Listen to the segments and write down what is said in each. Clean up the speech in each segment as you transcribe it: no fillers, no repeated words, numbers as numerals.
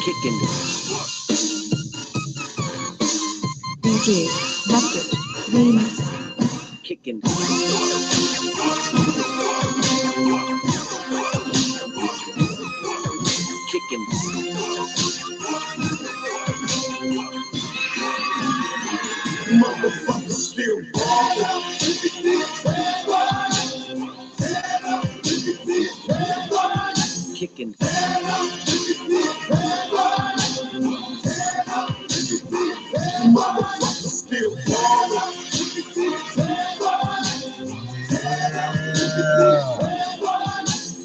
Kicking. DJ Bucket Remix. Kicking. Kicking. Motherfucker still Kicking. motherfucker still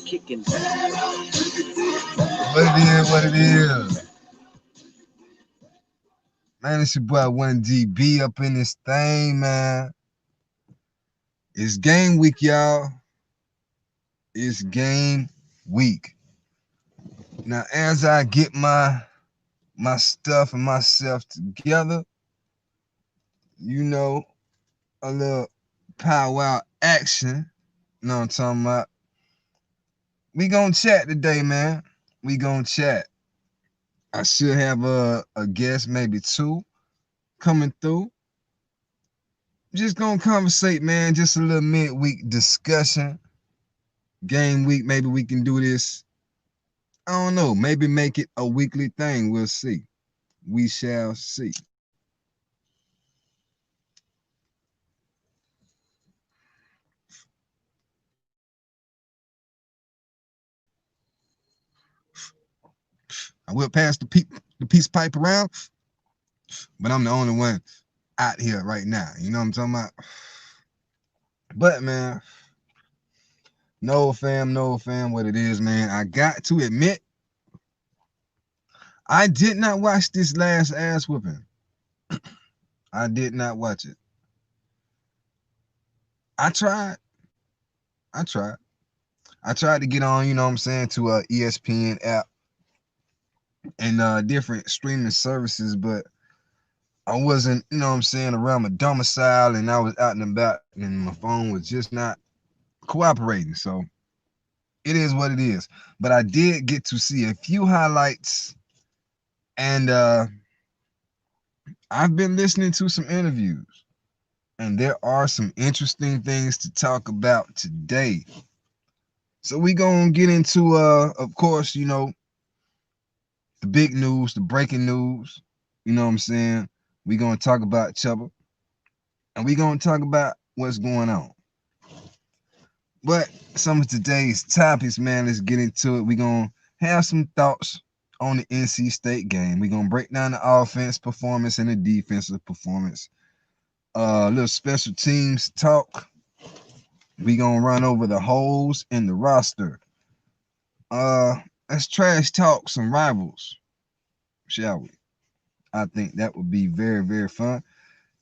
Kicking. What it is. Man, it's your boy 1GB up in this thing, man. It's game week, y'all. It's game week. Now, as I get my stuff and myself together, you know, a little powwow action. You know what I'm talking about? We gonna chat today, man. We gonna chat. I should have a guest, maybe two, coming through. Just gonna conversate, man. Just a little midweek discussion. Game week, maybe we can do this. I don't know. Maybe make it a weekly thing. We'll see. We shall see. I will pass the peace pipe around, but I'm the only one out here right now. You know what I'm talking about? But man, no fam, what it is, man. I got to admit, I did not watch this last ass whooping. I did not watch it. I tried to get on, you know what I'm saying, to a ESPN app and different streaming services, but I wasn't, you know what I'm saying, around my domicile, and I was out and about, and my phone was just not cooperating. So it is what it is. But I did get to see a few highlights, and I've been listening to some interviews, and there are some interesting things to talk about today. So we gonna get into of course, you know, the big news, the breaking news. You know what I'm saying? We gonna talk about Choppin, and we gonna talk about what's going on. But some of today's topics, man, let's get into it. We gonna have some thoughts on the NC State game. We gonna break down the offense performance and the defensive performance. Little special teams talk. We gonna run over the holes in the roster. Let's trash talk some rivals, shall we? I think that would be very, very fun.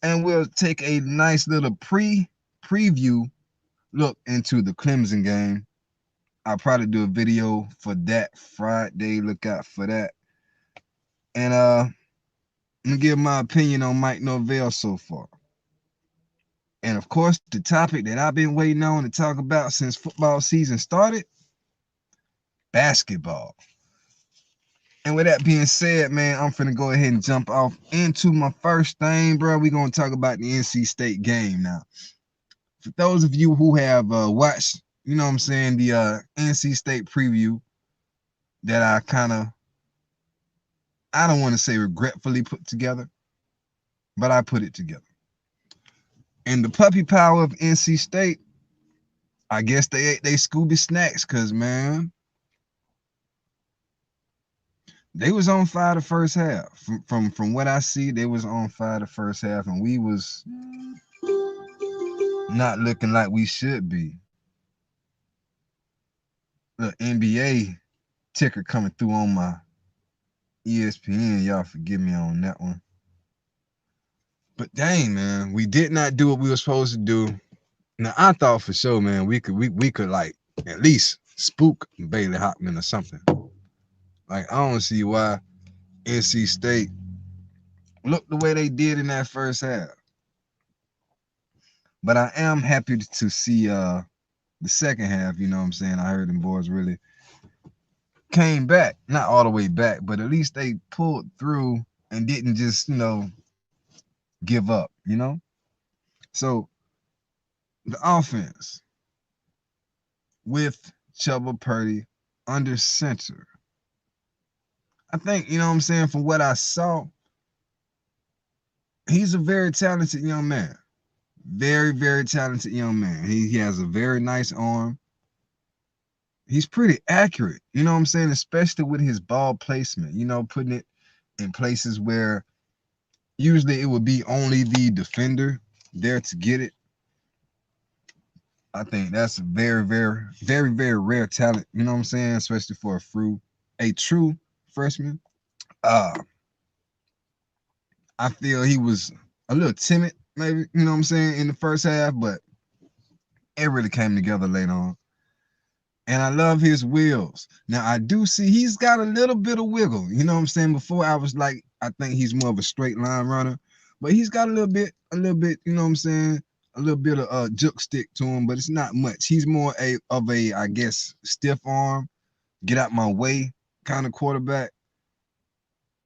And we'll take a nice little preview look into the Clemson game. I'll probably do a video for that Friday. Look out for that. And I'm gonna give my opinion on Mike Norvell so far. And of course, the topic that I've been waiting on to talk about since football season started, basketball. And with that being said, man, I'm finna go ahead and jump off into my first thing, bro. We're gonna talk about the NC State game now. For those of you who have watched, you know what I'm saying, the NC State preview that I don't want to say regretfully put together, but I put it together. And the puppy power of NC State, I guess they ate their Scooby snacks, because, man, they was on fire the first half. From what I see, they was on fire the first half, and we was not looking like we should be. The NBA ticker coming through on my ESPN. Y'all forgive me on that one. But dang, man, we did not do what we were supposed to do. Now I thought for sure, man, we could like at least spook Bailey Hockman or something. Like, I don't see why NC State looked the way they did in that first half. But I am happy to see the second half, you know what I'm saying? I heard them boys really came back, not all the way back, but at least they pulled through and didn't just, give up. So the offense with Chuba Purdy under center, I think, what I'm saying, from what I saw, he's a very talented young man. Very, very talented young man. He has a very nice arm. He's pretty accurate, what I'm saying, especially with his ball placement, putting it in places where usually it would be only the defender there to get it. I think that's a very, very, very, very rare talent, what I'm saying, especially for a true freshman. I feel he was a little timid, maybe, what I'm saying, in the first half, but it really came together later on. And I love his wheels. Now, I do see he's got a little bit of wiggle. You know what I'm saying? Before I was like, I think he's more of a straight line runner. But he's got a little bit, you know what I'm saying? A little bit of a juke stick to him, but it's not much. He's more of a, I guess, stiff arm, get out my way kind of quarterback.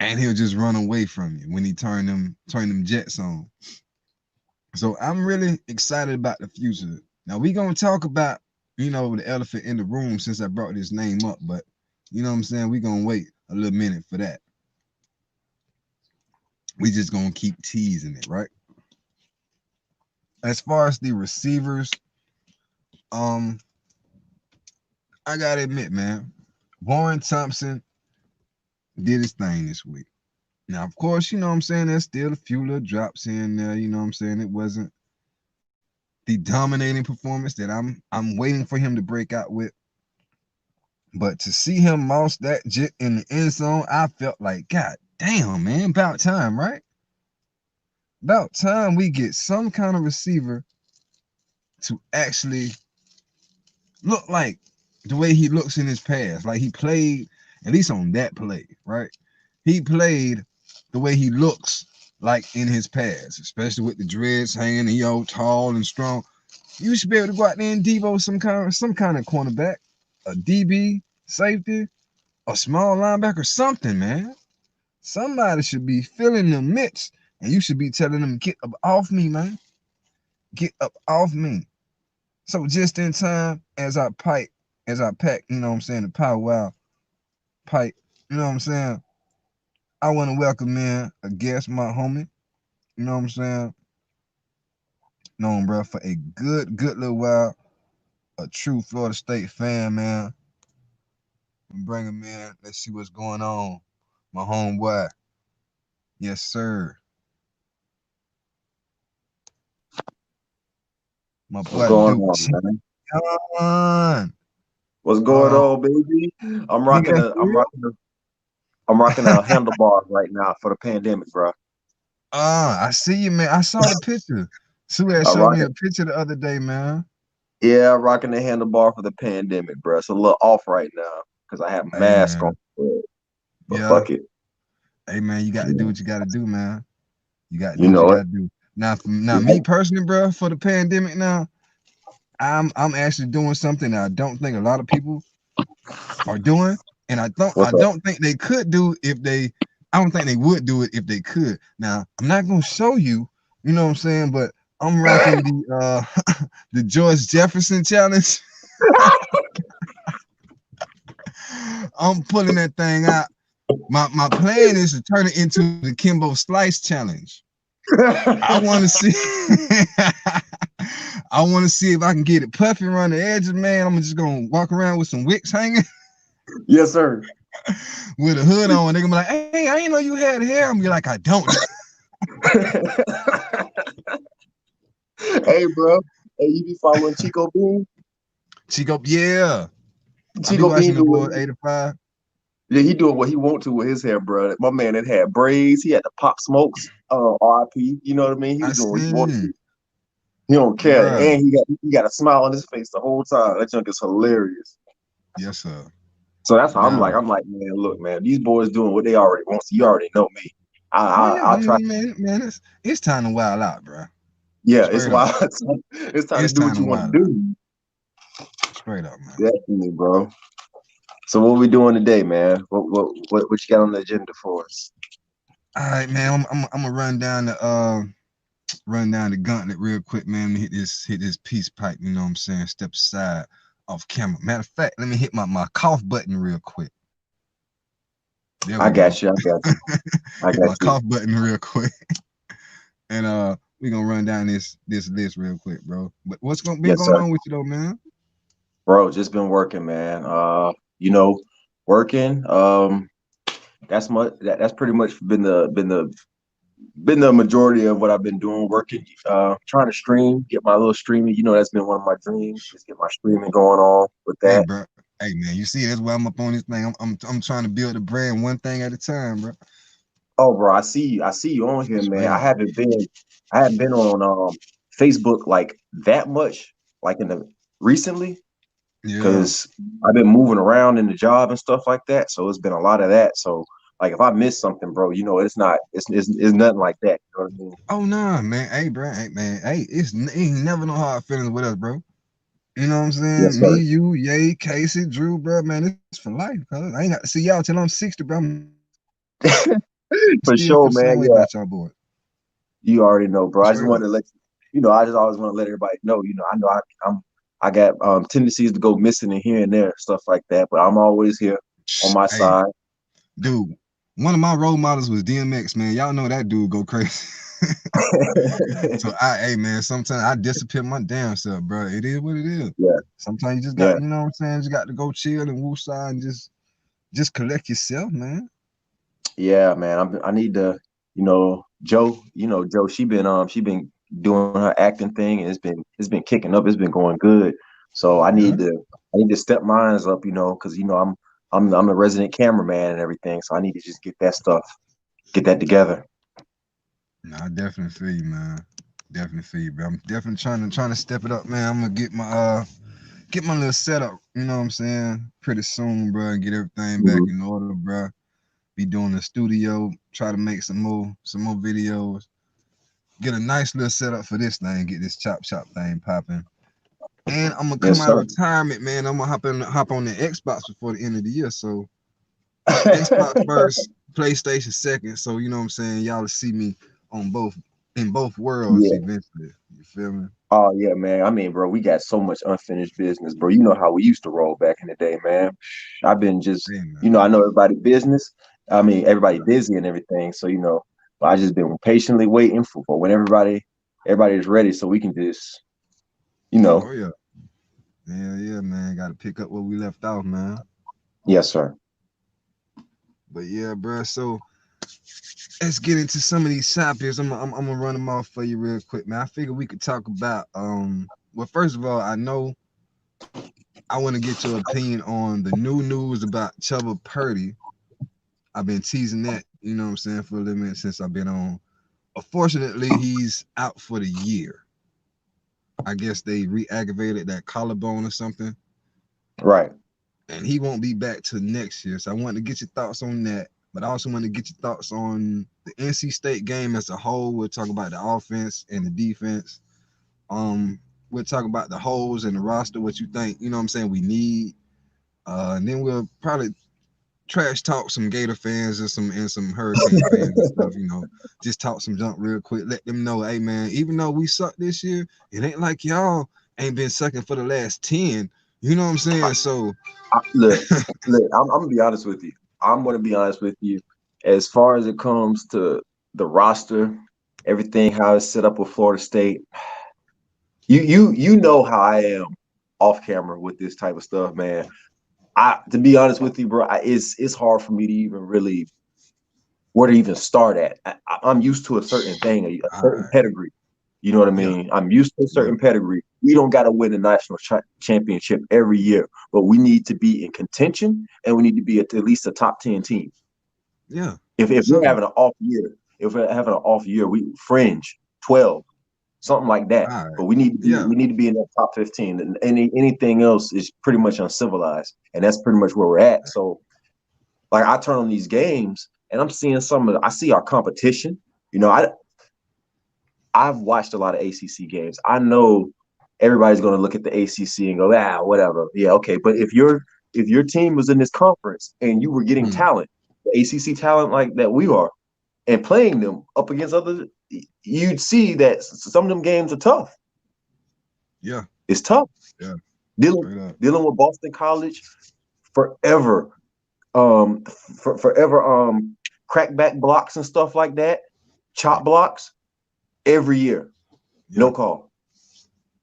And he'll just run away from you when he turn them jets on. So I'm really excited about the future. Now we're gonna talk about, the elephant in the room since I brought his name up, but you know what I'm saying? We're gonna wait a little minute for that. We just gonna keep teasing it, right? As far as the receivers, I gotta admit, man, Warren Thompson did his thing this week. Now, of course, you know what I'm saying, there's still a few little drops in there, you know what I'm saying? It wasn't the dominating performance that I'm waiting for him to break out with. But to see him mouse that jet in the end zone, I felt like, God damn, man, about time, right? About time we get some kind of receiver to actually look like the way he looks in his past. Like he played, at least on that play, right? He played the way he looks like in his past, especially with the dreads hanging, and he all tall and strong. You should be able to go out there and devo some kind of cornerback, a DB, safety, a small linebacker, something, man. Somebody should be filling the mitts, and you should be telling them, get up off me, man. Get up off me. So just in time, as I pack, you know what I'm saying, the Power Wow pipe, you know what I'm saying? I want to welcome in a guest, my homie, you know what I'm saying? Known, bro, for a good little while, a true Florida State fan, man. Bring him in. Let's see what's going on. My homeboy. Yes, sir. My What's boy going Duke. on, man? Come on. What's going on, baby? I'm rocking Nigga, a I'm rocking a handlebars right now for the pandemic, bro. I see you, man. I saw the picture. Sue had I'm showed me rocking, a picture the other day, man. yeah, rocking the handlebar for the pandemic, bro. It's a little off right now because I have Hey, mask on, man. but Yeah. fuck it. Hey, man, you got to do Yeah. what you got to do, man. You got to do You what you know got it. to do. Now, Yeah. me personally, bro, for the pandemic now, I'm actually doing something that I don't think a lot of people are doing, and I What's up? don't think they could do if they. I don't think they would do it if they could. Now, I'm not gonna show you, you know what I'm saying, but I'm rocking the the George Jefferson challenge. I'm pulling that thing out. My plan is to turn it into the Kimbo Slice challenge. I want to see. I want to see if I can get it puffy around the edges, man. I'm just gonna walk around with some wicks hanging, Yes, sir. with a hood on. They're gonna be like, "Hey, I didn't know you had hair." I'm gonna be like, "I don't." Hey, bro. Hey, you be following Chico Bean? Chico, yeah, I be Chico watching Bean the do boy what? 85. Yeah, he doing what he want to with his hair, bro. My man that had braids. He had the pop smokes. RIP. You know what I mean? He I was doing what he wanted to. seen, He don't care, bruh. and he got a smile on his face the whole time. That junk is hilarious. Yes, sir. So that's how Now, I'm like, man, look, man, these boys doing what they already want. So you already know me. man, I'll try. man, it's time to wild out, bro. Yeah, it's Straight up, why it's time to it's do time what to you want wild to out. do. Straight up, man. Definitely, bro. So what we doing today, man? What you got on the agenda for us? All right, man. I'm gonna run down the gauntlet real quick, man. Hit this peace pipe. You know what I'm saying? Step aside off camera. Matter of fact, let me hit my cough button real quick. There I we go. got you. I got you. I Hit got my you. cough button real quick, and we gonna run down this list real quick, bro. But been Yes, going sir. on with you though, man? Bro, just been working, man. You know, working. That's pretty much been the majority of what I've been doing. Working, trying to stream, get my little streaming. You know, that's been one of my dreams. Just get my streaming going on with Hey, that. bro. Hey, man. You see, that's why I'm up on this thing. I'm trying to build a brand one thing at a time, bro. Oh, bro, I see you. I see you on here, That's man. real. I haven't been on Facebook like that much, like in the recently, Yeah. because I've been moving around in the job and stuff like that. So it's been a lot of that. So like if I miss something, bro, you know, it's nothing like that. You know what I mean? Oh nah, man. Hey, bro. Hey, man. Hey, it ain't never no hard feelings with us, bro. You know what I'm Yes, saying? Me, sir. you, Yay, Casey, Drew, bro. Man, it's for life, cuz. I ain't got to see y'all till I'm 60, bro. I'm For still feel sure, the same man. way Yeah, about y'all, boy. you already know, bro. I That's just real. wanted to let you know. I just always want to let everybody know. You know I got tendencies to go missing and here and there, stuff like that. But I'm always here on my Hey, side. dude. One of my role models was DMX, man. Y'all know that dude go crazy. So hey man, sometimes I disappear my damn self, bro. It is what it is. Yeah, Sometimes you just got, yeah, you know what I'm saying, you got to go chill and woosah and just collect yourself, man. yeah, man. I need to, Joe. Joe. She been doing her acting thing, and it's been kicking up. It's been going good. So Yeah. I need to step mines up, because I'm the resident cameraman and everything. So I need to just get that together. No, I definitely feel you, man. Definitely feel you, bro. I'm definitely trying to step it up, man. I'm gonna get my little setup, you know what I'm saying, pretty soon, bro, and get everything back Mhm. in order, bro. Be doing the studio, try to make some more videos, get a nice little setup for this thing, get this chop thing popping. And I'm gonna come Yes, out of sir. retirement, man. I'm gonna hop on the Xbox before the end of the year. So Xbox first, PlayStation second. So you know what I'm saying. Y'all will see me on both worlds Yeah. eventually. You feel me? Oh yeah, man. I mean, bro, we got so much unfinished business, bro. You know how we used to roll back in the day, man. I've been just, Hey man. I know everybody business. I mean, everybody busy and everything. So, but I just been patiently waiting for when everybody is ready, so we can just, you know. Oh yeah. Yeah, man. Got to pick up where we left off, man. Yes, sir. But yeah, bro. So let's get into some of these topics. I'm gonna run them off for you real quick, man. I figure we could talk about Well, first of all, I know I want to get your opinion on the new news about Chuba Purdy. I've been teasing that, you know what I'm saying, for a little minute since I've been on. Unfortunately, he's out for the year. I guess they re-aggravated that collarbone or something, Right. and he won't be back till next year. So I wanted to get your thoughts on that, but I also want to get your thoughts on the NC State game as a whole. We'll talk about the offense and the defense. We'll talk about the holes in the roster, what you think, you know what I'm saying, we need. And then we'll probably trash talk some Gator fans and some Hurricane fans and stuff, just talk some junk real quick. Let them know, hey man, even though we suck this year, it ain't like y'all ain't been sucking for the last 10. You know what I'm I, saying? So look, I'm gonna be honest with you. I'm gonna be honest with you. As far as it comes to the roster, everything how it's set up with Florida State, you know how I am off camera with this type of stuff, man. To be honest with you, bro, it's hard for me to even really where to even start at. I'm used to a certain thing, a all certain right. pedigree. You know what I Yeah, mean? I'm used to a yeah, certain pedigree. We don't got to win a national championship every year, but we need to be in contention and we need to be at least a top 10 team. yeah. If we're Something. having an off year, we fringe 12, something like that. All But right. we Yeah. need to be in that top 15. And anything else is pretty much uncivilized. And that's pretty much where we're at. So like I turn on these games and I'm seeing I see our competition. I've watched a lot of ACC games. I know everybody's going to look at the ACC and go, whatever. Yeah, okay. But if you're if your team was in this conference and you were getting talent, the ACC talent like that we are, and playing them up against others, you'd see that some of them games are tough. Yeah, it's tough. Yeah, Dealing with Boston College forever, forever, crackback blocks and stuff like that, chop blocks every year, no call.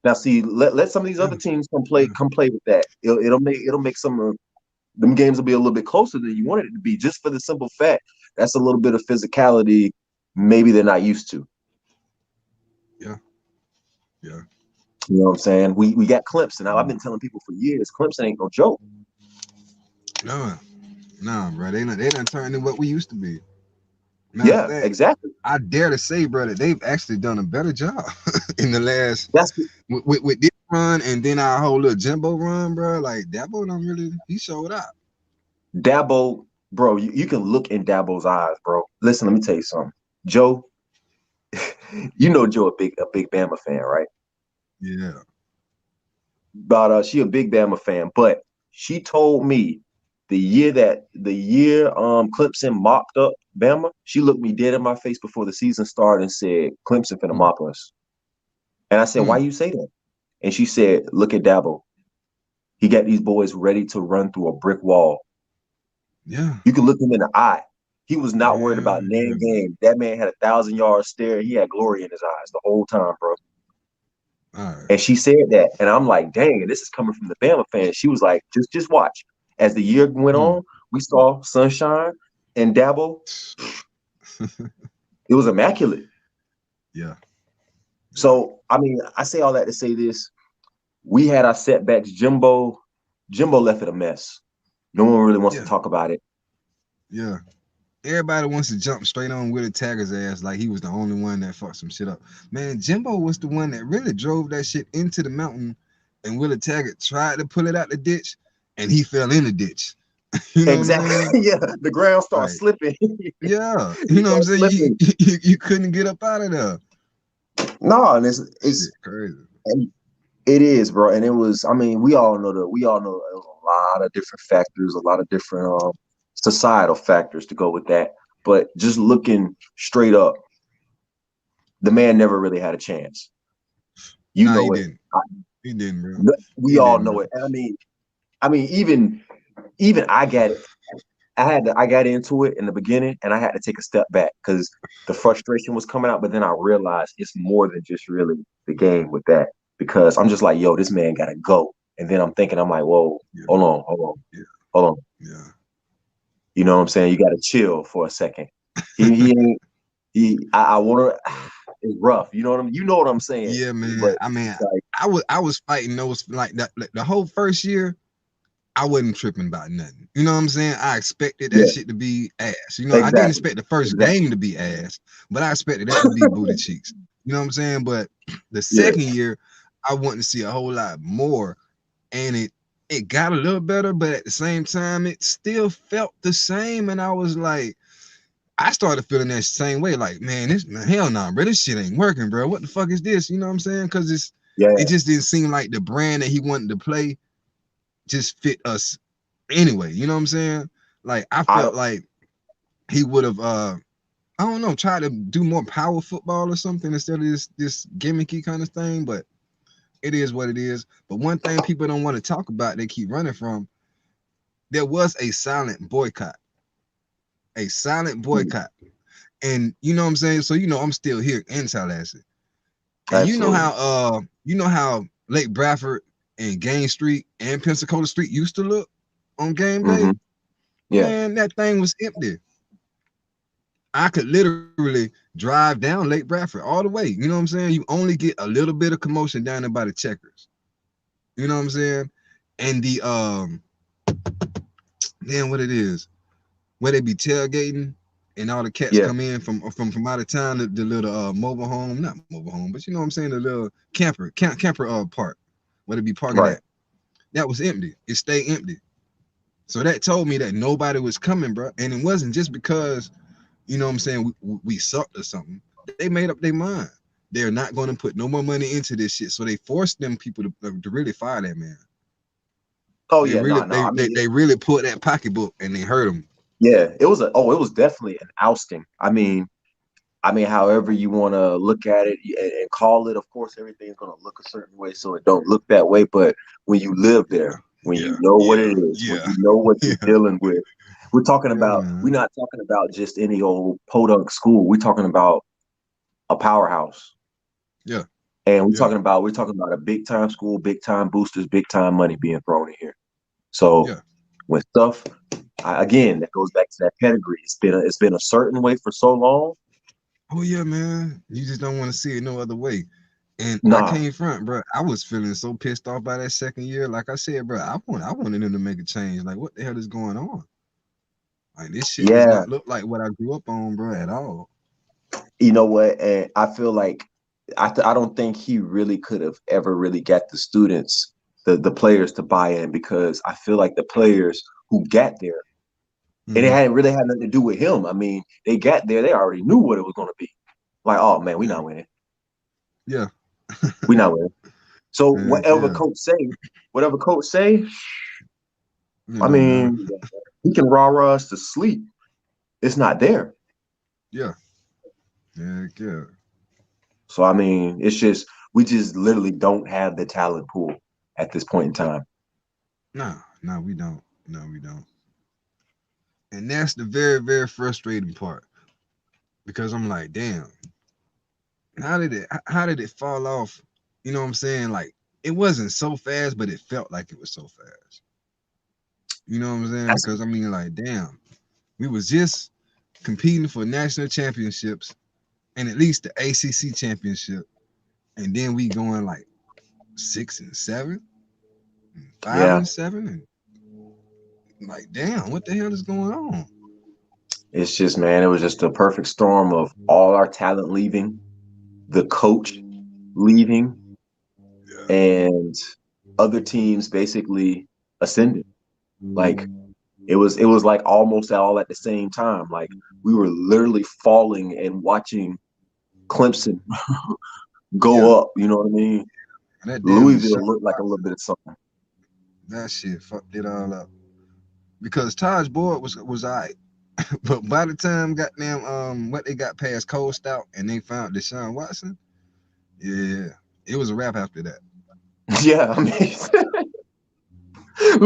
Now, see, let some of these other teams come play with that. It'll make some of them games will be a little bit closer than you wanted it to be, just for the simple fact that's a little bit of physicality maybe they're not used to. Yeah. You know what I'm saying? We got Clemson. Now, I've been telling people for years, Clemson ain't no joke. No, bro. They not turning to what we used to be. Yeah, exactly. I dare to say, bro, that they've actually done a better job in the last with this run, and then our whole little Jimbo run, bro. Like Dabo don't really, he showed up. Dabo, bro, you can look in Dabo's eyes, bro. Listen, let me tell you something. Joe, you know Joe a big Bama fan, right? Yeah. But she a big Bama fan, but she told me the year Clemson mopped up Bama, she looked me dead in my face before the season started and said, Clemson finna mop us. And I said, why you say that? And she said, look at Dabo. He got these boys ready to run through a brick wall. Yeah. You can look him in the eye. He was not worried about name game. That man had 1,000-yard stare. He had glory in his eyes the whole time, bro. And she said that, and I'm like, dang, and this is coming from the Bama fan. She was like, just watch. As the year went on, we saw sunshine and Dabo. It was immaculate. Yeah. So, I mean, I say all that to say this. We had our setbacks. Jimbo left it a mess. No one really wants to talk about it. Yeah. Everybody wants to jump straight on Willie Taggart's ass like he was the only one that fucked some shit up. Man, Jimbo was the one that really drove that shit into the mountain, and Willie Taggart tried to pull it out the ditch, and he fell in the ditch. You know exactly. What I mean? Yeah, the ground started slipping. Yeah, you know what I'm saying? You couldn't get up out of there. No, and it's crazy. It is, bro. And it was, I mean, we all know there was a lot of different factors, a lot of different societal factors to go with that. But just looking straight up, the man never really had a chance. You know it. He didn't, bro. We all know it. And I mean, even I got it. I got into it in the beginning, and I had to take a step back because the frustration was coming out. But then I realized it's more than just really the game with that, because I'm just like, yo, this man gotta go. And then I'm like, whoa, hold on. Yeah. You know what I'm saying? You gotta chill for a second. I wanna. It's rough. You know what I'm saying? Yeah, man. But I mean, I was fighting those like that. Like, the whole first year, I wasn't tripping about nothing. You know what I'm saying? I expected that shit to be ass. You know, I didn't expect the first game to be ass, but I expected that to be booty cheeks. You know what I'm saying? But the second year, I wanted to see a whole lot more, and it got a little better, but at the same time, it still felt the same. And I was like, I started feeling that same way. Like, man, hell no, bro. This shit ain't working, bro. What the fuck is this? You know what I'm saying? Because it just didn't seem like the brand that he wanted to play just fit us anyway. You know what I'm saying? Like, I felt like he would have I don't know, tried to do more power football or something instead of this gimmicky kind of thing, but it is what it is. But one thing people don't want to talk about, they keep running from, there was a silent boycott. A silent boycott. And you know what I'm saying? So I'm still here in Tallahassee. And you know how Lake Bradford and Gain Street and Pensacola Street used to look on game day? Yeah. Man, that thing was empty. I could literally drive down Lake Bradford all the way. You know what I'm saying? You only get a little bit of commotion down there by the Checkers. You know what I'm saying? And the then what it is, where they be tailgating and all the cats come in from out of town, the little mobile home, not mobile home, but you know what I'm saying, the little camper park where they be parking at. That was empty. It stayed empty. So that told me that nobody was coming, bro. And it wasn't just because, you know what I'm saying, we sucked or something. They made up their mind. They're not going to put no more money into this shit. So they forced them people to really fire that man. Oh They yeah, really, no, no. I mean, they really pulled that pocketbook and they hurt him. yeah, it was it was definitely an ousting. I mean, however you want to look at it and call it, of course, everything's going to look a certain way, so it don't look that way. But when you live there, when Yeah, you know what yeah, it is, when yeah, you know what you're yeah, dealing with, yeah, we're man. not talking about just any old podunk school. We're talking about a powerhouse, Yeah, and yeah, we're talking about a big time school, big time boosters, big time money being thrown in here. So yeah. when stuff, again, that goes back to that pedigree. It's been a certain way for so long. Oh yeah, man. You just don't want to see it no other way. And I Nah, came front, bro. I was feeling so pissed off by that second year. Like I said, bro, I wanted them to make a change. Like, what the hell is going on? Like, this shit does yeah. not look like what I grew up on, bro, at all. You know what? And I feel like I don't think he really could have ever really got the students, the players to buy in because I feel like the players who got there, and it Hmm. hadn't really had nothing to do with him. I mean, they got there, they already knew what it was going to be. Like, oh man, we Yeah, not winning. yeah, We not winning. So heck yeah. whatever coach say, You I know, man. mean, he can rah us to sleep. It's not there. Yeah, heck yeah. So I mean, it's just we just literally don't have the talent pool at this point in time. No, no, we don't. No, we don't. And that's the very, very frustrating part because I'm like, damn, how did it fall off? You know what I'm saying? Like, it wasn't so fast, but it felt like it was so fast. You know what I'm saying? That's Because I mean, like, damn, we was just competing for national championships and at least the ACC championship, and then we going like 6 and 7, and five yeah. and seven, and like, damn, what the hell is going on? It's just, man, it was just a perfect storm of all our talent leaving, the coach leaving, Yeah, and other teams basically ascended. Like it was like almost all at the same time. Like we were literally falling and watching Clemson yeah, go up. You know what I mean? and that damn Deshaun Louisville looked like a little Watson, bit of something. that shit fucked it all up. Because Taj Boyd was all right. But by the time goddamn what they got past Cold Stout and they found Deshaun Watson, yeah, it was a wrap after that. Yeah, I mean,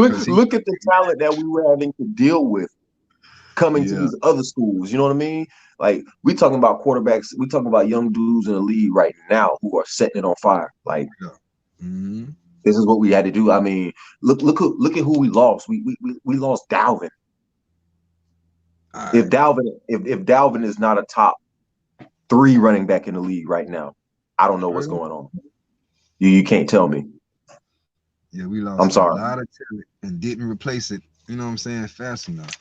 Cause he look at the talent that we were having to deal with coming to yeah, these other schools. You know what I mean? Like we talking about quarterbacks, we talking about young dudes in the league right now who are setting it on fire. Like yeah. Mm-hmm. this is what we had to do. I mean, look at who we lost. We lost Dalvin. All If right. Dalvin is not a top 3 running back in the league right now, I don't know what's Straight up. going on. You can't tell me. Yeah, we I'm lost a sorry. lot of talent and didn't replace it, you know what I'm saying, fast enough.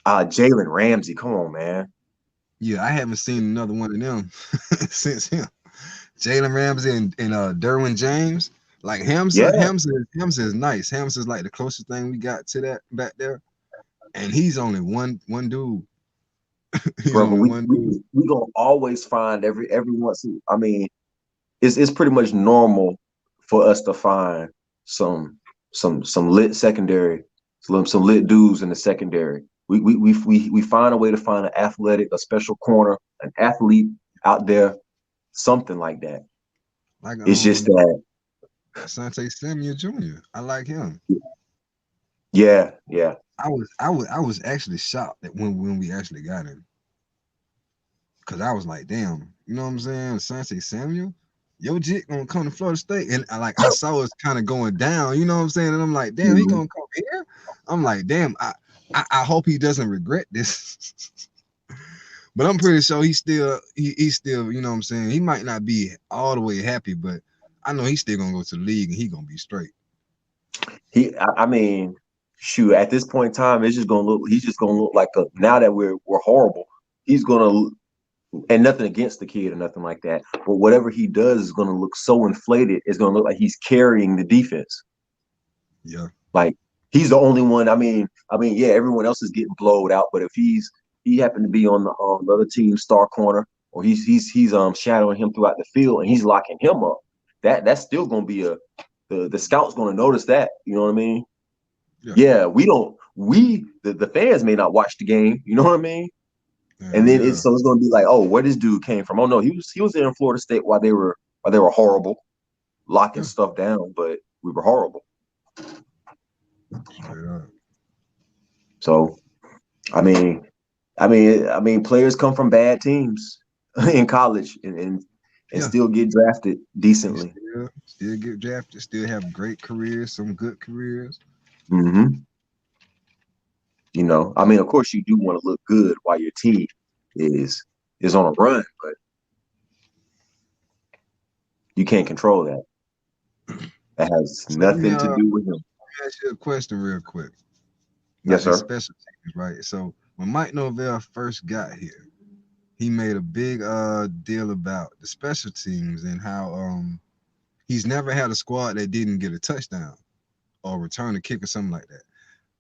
Jalen Ramsey, come on, man. Yeah, I haven't seen another one of them since him. Jalen Ramsey and Derwin James. Like Yeah, Hamza is nice. Hamza is like the closest thing we got to that back there. And he's only one dude. He's bro. But only we one we dude. we gonna always find every once. I mean, it's pretty much normal for us to find some some lit secondary, some lit dudes in the secondary. We find a way to find an athletic, a special corner, an athlete out there, something like that. Like It's just that, Asante Samuel Jr. I like him. yeah. I was actually shocked that when we actually got him. Cause I was like, damn, you know what I'm saying? Asante Samuel, yo jit gonna come to Florida State. And I saw us kind of going down, you know what I'm saying? And I'm like, damn, he Mhm. gonna come here? I'm like, damn, I hope he doesn't regret this. But I'm pretty sure he's still, you know what I'm saying? He might not be all the way happy, but I know he's still gonna go to the league and he gonna be straight. I mean, shoot. At this point in time, it's just gonna look. He's just gonna look like a. Now that we're horrible, he's gonna. And nothing against the kid or nothing like that, but whatever he does is gonna look so inflated. It's gonna look like he's carrying the defense. Yeah. Like he's the only one. Yeah, everyone else is getting blowed out. But if he happened to be on the other team's star corner, or he's shadowing him throughout the field, and he's locking him up, that's still gonna be the scout's gonna notice that. You know what I mean? Yeah. Yeah, we don't. The fans may not watch the game. You know what I mean? And then Yeah. it's going to be like, oh, where this dude came from? Oh no, he was there in Florida State while they were horrible, locking Yeah. stuff down, but we were horrible. Straight up. So I mean, players come from bad teams in college and Yeah. still get drafted And decently. still get drafted, still have great careers, some good careers. Hmm. I mean, of course, you do want to look good while your team is is on a run, but you can't control that. That has So let me nothing to do with him. ask you a question real quick Yes, about this sir. special teams, right? So when Mike Norvell first got here, he made a big deal about the special teams and how he's never had a squad that didn't get a touchdown or return a kick or something like that.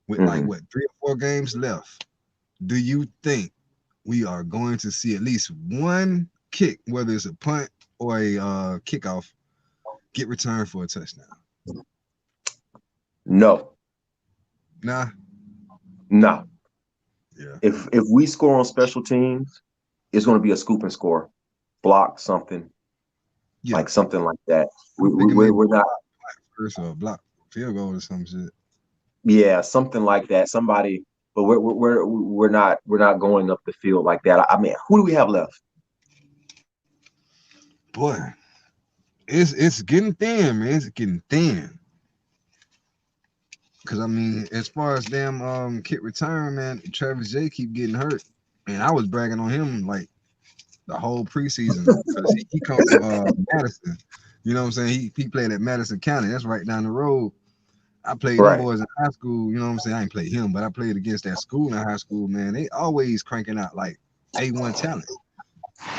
With like Hmm. what 3 or 4 games left, do you think we are going to see at least one kick, whether it's a punt or a kickoff, get returned for a touchdown? No, Nah. no. Yeah. If we score on special teams, it's going to be a scoop and score, block something Yeah. like something like that. We, I'm we thinking we're, maybe we're not. first or a block field goal or some shit. Yeah, something like that. Somebody, but we're not going up the field like that. I mean, who do we have left? Boy, it's getting thin, man. It's getting thin. Cause I mean, as far as damn kick return, man, Travis J keep getting hurt. And I was bragging on him like the whole preseason because he come from Madison. You know what I'm saying? He played at Madison County. That's right down the road. I played them Right. boys in high school. You know what I'm saying? I ain't played him, but I played against that school in high school, man. They always cranking out like A1 talent.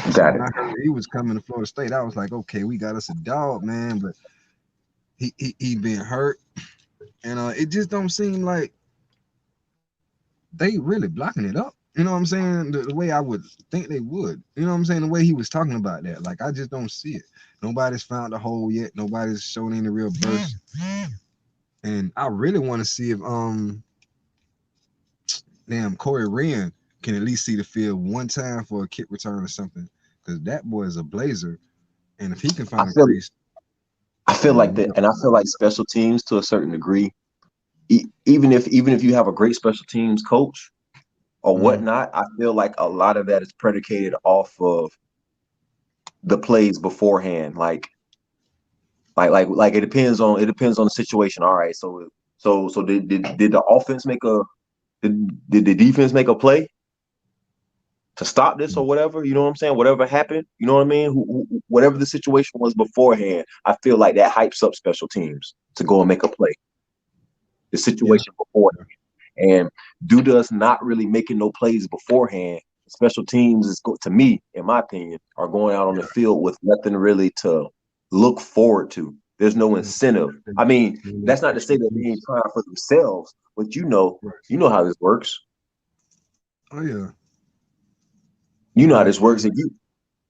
So Got when it. I heard he was coming to Florida State, I was like, okay, we got us a dog, man. But he been hurt. And it just don't seem like they really blocking it up. You know what I'm saying? The way I would think they would. You know what I'm saying? The way he was talking about that. Like I just don't see it. Nobody's found a hole yet. Nobody's shown any real burst. And I really want to see if damn Corey Wren can at least see the field one time for a kick return or something. Because that boy is a blazer. And if he can I find a feel crease, I feel then like that, and I feel like special teams to a certain degree, even if you have a great special teams coach or mhm. whatnot, I feel like a lot of that is predicated off of the plays beforehand. Like it depends on the situation. All right, so did the offense make a did the defense make a play to stop this or whatever? You know what I'm saying? Whatever happened, you know what I mean? Whatever the situation was beforehand, I feel like that hypes up special teams to go and make a play. The Yeah. situation before. And due to us not really making no plays beforehand, special teams to me, in my opinion, are going out on the field with nothing really to look forward to. There's no No, incentive. I mean, no that's not to say that they ain't expectations. trying for themselves, but Right. you know how this works. Oh yeah. You know how Yeah. this works.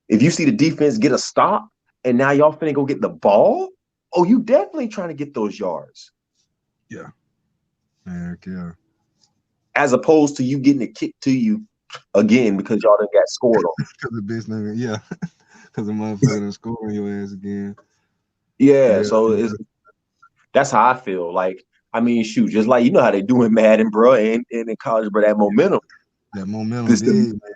If you see the defense get a stop and now y'all finna go get the ball, oh, you definitely trying to get those yards. Yeah. Heck yeah. As opposed to you getting it kicked to you again because y'all done got scored on. Because the bitch nigga, yeah. Because the motherfucker done score on your ass again. Yeah, Yeah. so that's how I feel. Like, I mean, shoot, just like you know how they do in Madden, bro, and in college, bro, that momentum. That momentum This the big, man. That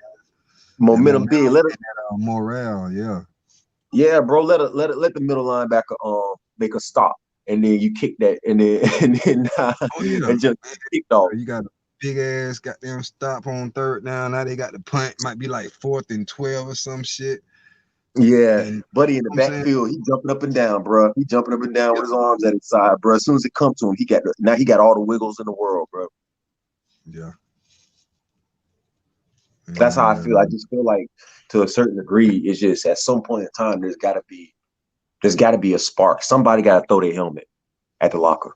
momentum momentum big. Let it, and that morale, yeah. yeah, bro. Let the middle linebacker make a stop, and then you kick that, and then Oh yeah. and just kicked off. You got a big ass goddamn stop on third down. Now they got the punt, might be like 4th and 12 or some shit. Yeah, And you know buddy in the what I'm saying? backfield, he jumping up and down, bro. He jumping up and down Yeah. with his arms at his side, bro. As soon as it comes to him, he got all the wiggles in the world, bro. Yeah. That's how I Yeah. feel. I just feel like to a certain degree, it's just at some point in time, there's got to be a spark. Somebody got to throw their helmet at the locker.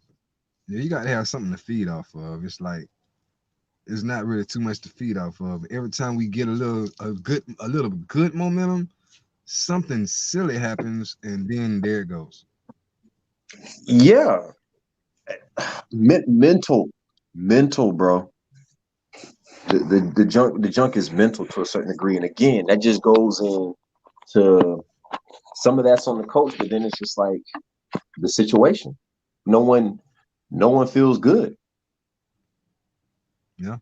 Yeah, you gotta have something to feed off of. It's like it's not really too much to feed off of. Every time we get a little good momentum, something silly happens and then there it goes. Yeah, Mental, bro. The junk is mental to a certain degree, and again, that just goes in to some of that's on the coach, but then it's just like the situation. No one feels good. Yeah.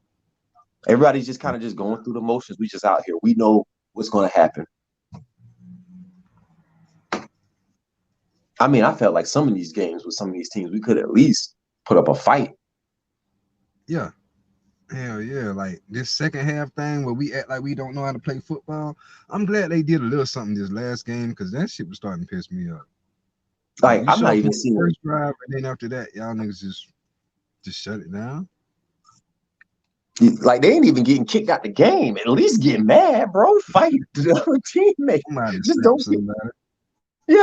Everybody's just kind of just going through the motions. We just out here. We know what's going to happen. I mean, I felt like some of these games with some of these teams, we could at least put up a fight. Yeah. Hell yeah. Like this second half thing where we act like we don't know how to play football. I'm glad they did a little something this last game because that shit was starting to piss me off. Like, You I'm show not up even on the seeing first drive, and then after that, y'all niggas just shut it down. like they ain't even getting kicked out the game. At least get mad, bro. Fight the other teammate. Somebody Just slap don't get somebody.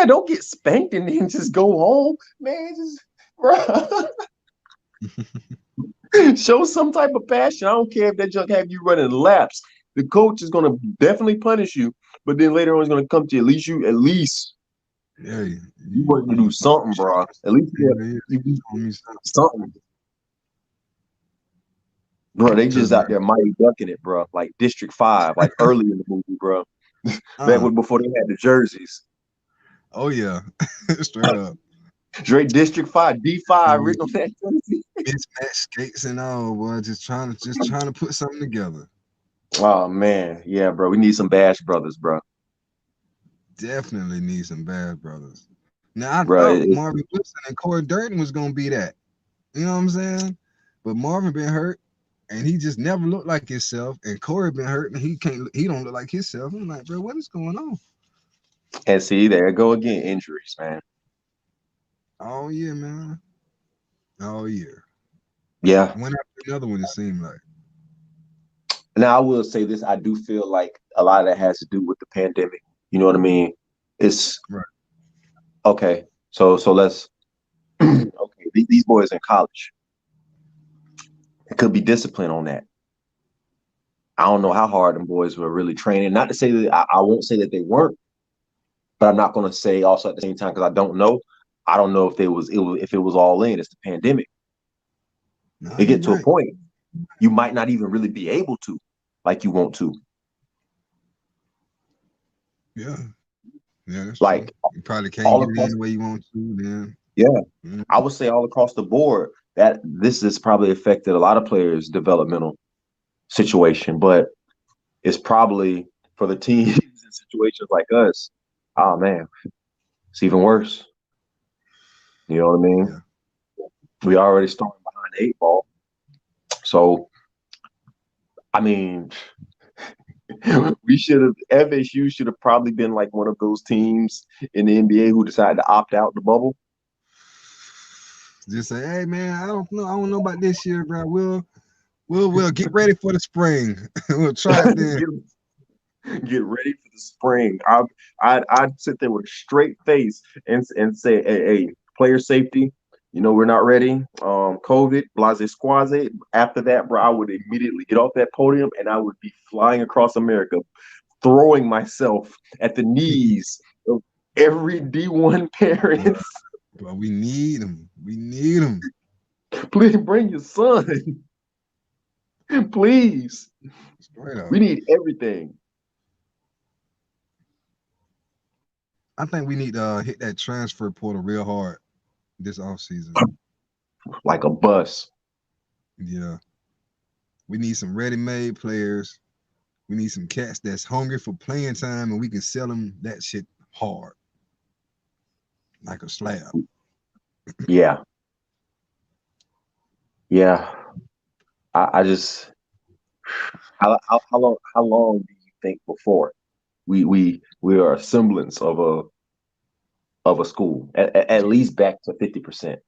don't get spanked and then just go home, man. Just bro. Show some type of passion. I don't care if that junk have you running laps. The coach is gonna definitely punish you, but then later on he's gonna come to you. At least Yeah, you want to do something, bro. At least you do show me something. something. Bro, they just out there mighty ducking it, bro. Like District 5, like early in the movie, bro. Back when before they had the jerseys. Oh yeah, straight up. Straight District 5, D5 written on that jersey. Mismatch skates and all, boy. Just trying to put something together. Oh man, yeah, bro. We need some Bash Brothers, bro. Definitely need some bad brothers. Now I Bro, thought Marvin Wilson and Corey Durden was gonna be that. You know what I'm saying? But Marvin been hurt, and he just never looked like himself. And Corey been hurt, and he don't look like himself. I'm like, bro, what is going on? and see, there go again, injuries, man. All year, man. All year. Yeah. One after another one, it seemed like. Now I will say this: I do feel like a lot of that has to do with the pandemic. You know what I mean? It's right. Okay. So let's okay. These boys in college. It could be discipline on that. I don't know how hard them boys were really training. Not to say that I won't say that they weren't, but I'm not going to say also at the same time because I don't know. I don't know if if it was all in. It's the pandemic. No, It you're get to a right. point you might not even really be able to, like you want to. Yeah, that's Like true. You probably can't all get it in across. the way you want to. Then Yeah, I would say all across the board that this has probably affected a lot of players' developmental situation, but it's probably for the teams in situations like us. Oh man, it's even worse. You know what I mean? Yeah. We already starting behind the 8 ball. So, I mean, we should have, FSU should have probably been like one of those teams in the NBA who decided to opt out the bubble. Just say, hey man, I don't know about this year, bro. We'll get ready for the spring. We'll try it then. Get ready for the spring. I'd sit there with a straight face and say, hey, player safety. You know, we're not ready. COVID, blase squaze. After that, bro, I would immediately get off that podium and I would be flying across America, throwing myself at the knees of every D1 parent. But we need them. We need them. Please bring your son. Please. Straight up. We need everything. I think we need to hit that transfer portal real hard this offseason. Like a bus. Yeah. We need some ready-made players. We need some cats that's hungry for playing time, and we can sell them that shit hard. Like a slab. Yeah. Yeah. I just how long do you think before we are a semblance of a school at least back to 50%?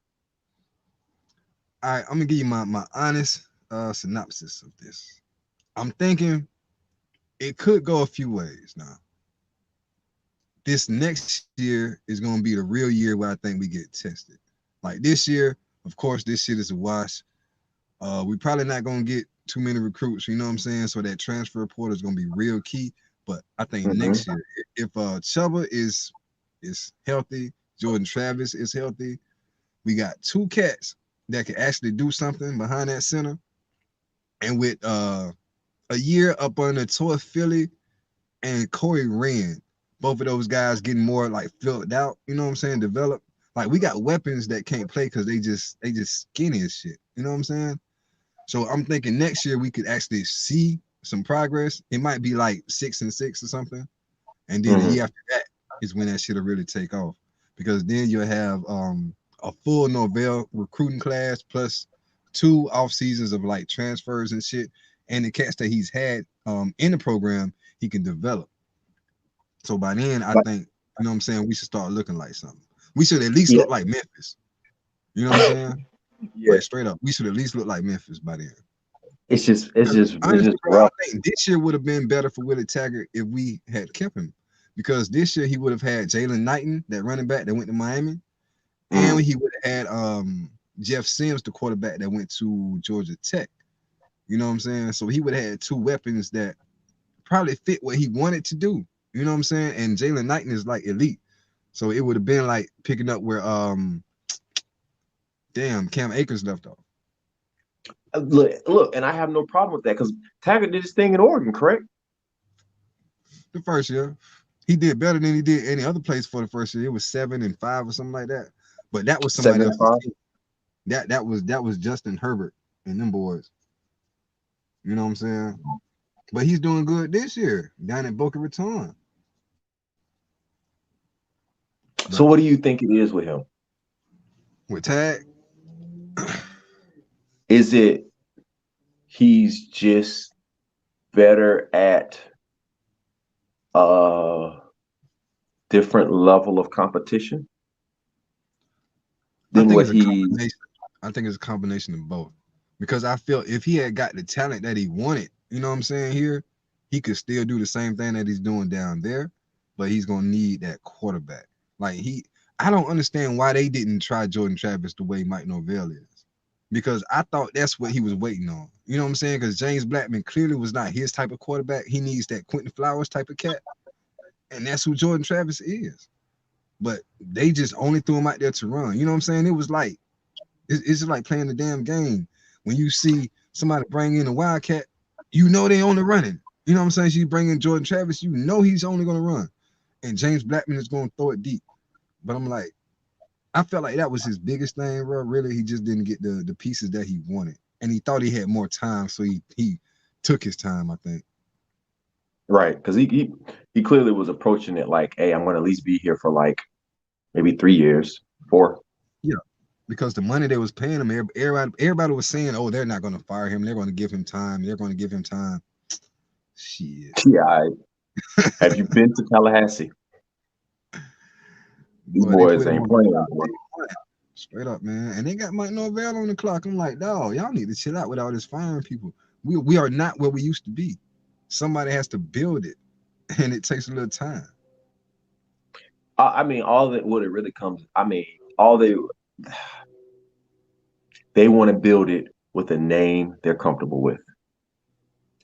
All right, I'm gonna give you my honest synopsis of this. I'm thinking it could go a few ways now. This next year is gonna be the real year where I think we get tested. Like this year, of course, this shit is a wash. We probably not gonna get too many recruits, you know what I'm saying? So that transfer portal is gonna be real key. But I think next year, if Chuba is healthy, Jordan Travis is healthy, We got 2 cats that can actually do something behind that center. And with a year up under Toy Philly and Corey Wren, both of those guys getting more like filled out, you know what I'm saying, developed. Like we got weapons that can't play because they just skinny as shit. You know what I'm saying? So I'm thinking next year we could actually see some progress. It might be like 6-6 or something. And then the year after that is when that shit'll really take off. Because then you'll have a full Novell recruiting class plus 2 off seasons of like transfers and shit. And the cats that he's had in the program, he can develop. So by then, I think, you know what I'm saying, we should start looking like something. We should at least look like Memphis. You know what I'm saying? Yeah. Like straight up, we should at least look like Memphis by then. It's just Honestly, bro, rough. I think this year would have been better for Willie Taggart if we had kept him, because this year he would have had Jalen Knighton, that running back that went to Miami, and he would have had Jeff Sims, the quarterback that went to Georgia Tech. You know what I'm saying? So he would have had 2 weapons that probably fit what he wanted to do. You know what I'm saying? And Jalen Knighton is like elite. So it would have been like picking up where Cam Akers left off. Look, and I have no problem with that because Taggart did his thing in Oregon, correct? The first year, he did better than he did any other place for the first year. It was 7-5 or something like that. But that was somebody else. That was Justin Herbert and them boys. You know what I'm saying? But he's doing good this year down at Boca Raton. So what do you think it is with him? With Tag? Is it he's just better at a different level of competition than what he? I think it's a combination of both. Because I feel if he had got the talent that he wanted, you know what I'm saying, here, he could still do the same thing that he's doing down there, but he's gonna need that quarterback. Like I don't understand why they didn't try Jordan Travis the way Mike Norvell is. Because I thought that's what he was waiting on. You know what I'm saying? Because James Blackman clearly was not his type of quarterback. He needs that Quentin Flowers type of cat. And that's who Jordan Travis is. But they just only threw him out there to run. You know what I'm saying? It was like, it's just like playing the damn game. When you see somebody bring in a Wildcat, you know they only running. You know what I'm saying? So you bring in Jordan Travis, you know he's only going to run. And James Blackman is going to throw it deep. But I'm like, I felt like that was his biggest thing, bro. Really, he just didn't get the pieces that he wanted. And he thought he had more time, so he took his time, I think. Right, because he clearly was approaching it like, hey, I'm going to at least be here for like maybe 3 years, 4. Yeah, because the money they was paying him, everybody was saying, oh, they're not going to fire him. They're going to give him time. They're going to give him time. Shit. Yeah, have you been to Tallahassee? These boys ain't playing out there. Straight up, man. And they got Mike Norvell on the clock. I'm like, dog, y'all need to chill out with all this firing people. We are not where we used to be. Somebody has to build it, and it takes a little time. I mean, all that what it really comes. I mean, all they want to build it with a name they're comfortable with.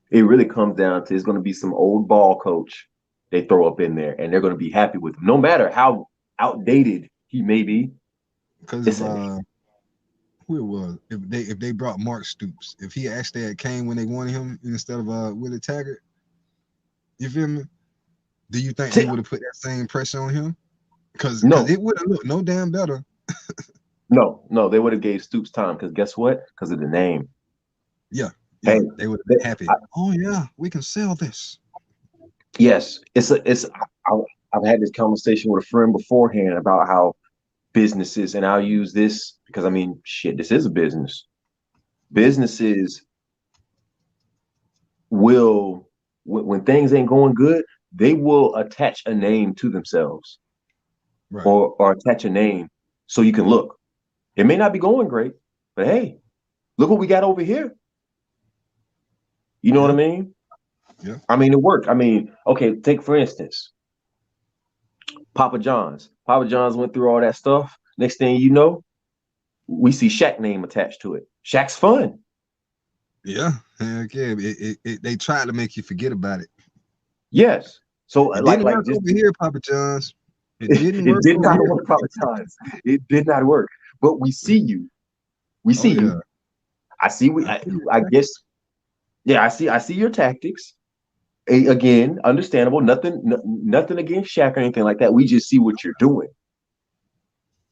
It really comes down to it's going to be some old ball coach they throw up in there, and they're going to be happy with him, no matter how outdated he may be. Because who it was, if they brought Mark Stoops, if he actually had came when they wanted him instead of Willie Taggart, you feel me? Do you think they would have put that same pressure on him? Because it would have looked no damn better. No, they would have gave Stoops time because guess what? Because of the name. Yeah, hey, they would have been happy. Oh yeah, we can sell this. Yes, I've had this conversation with a friend beforehand about how businesses, and I'll use this because I mean, shit, this is a business. Businesses will, when things ain't going good, they will attach a name to themselves, right, or attach a name so you can look. It may not be going great, but hey, look what we got over here. You know what I mean? Yeah. I mean, it worked. I mean, okay, take for instance, Papa John's. Papa John's went through all that stuff. Next thing you know, we see Shaq name attached to it. Shaq's fun. Yeah, heck yeah. They tried to make you forget about it. Yes. So it didn't work over here, Papa John's. It didn't work. It did not work, Papa John's. It did not work. but we see you. We Oh see yeah. you. I see. I guess. Yeah, I see your tactics. Again, understandable. Nothing against Shaq or anything like that. We just see what you're doing.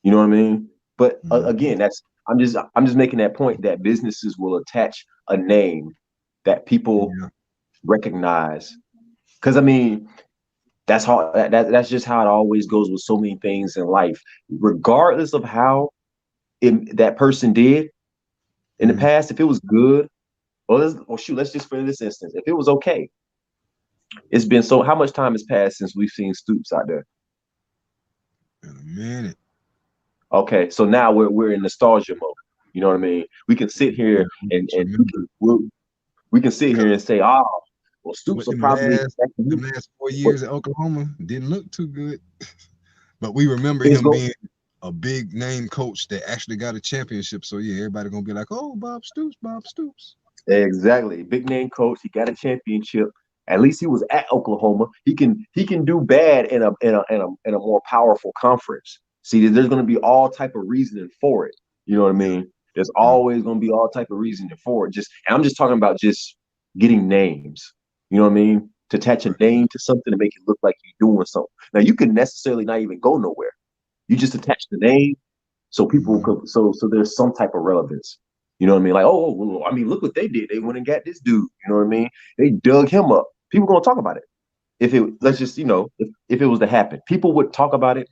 You know what I mean? But Mhm. again, I'm just making that point that businesses will attach a name that people Yeah. recognize. Because I mean, that's just how it always goes with so many things in life. Regardless of how that person did in the Mhm. past, if it was good, or shoot, let's just for this instance, if it was okay, it's been so. How much time has passed since we've seen Stoops out there? In a minute. Okay, so now we're in nostalgia mode. You know what I mean? We can sit Yeah. here We and just remember. we can sit here and say, oh, well, Stoops What will probably them last 4 years but at Oklahoma didn't look too good. But we remember it's him go being a big name coach that actually got a championship. So yeah, everybody gonna be like, oh, Bob Stoops, Bob Stoops. exactly big name coach. He got a championship. At least he was at Oklahoma. He can do bad in a more powerful conference. See, there's going to be all type of reasoning for it. You know what I Yeah, mean? There's yeah, always going to be all type of reasoning for it. And I'm just talking about just getting names. You know what I mean? To attach a right. name to something to make it look like you're doing something. Now you can necessarily not even go nowhere. You just attach the name so people Mhm. could so there's some type of relevance. You know what I mean? Like, oh, well, I mean, look what they did. They went and got this dude. You know what I mean? They dug him up. People gonna talk about it. If it Oh let's just if it was to happen, people would talk about it.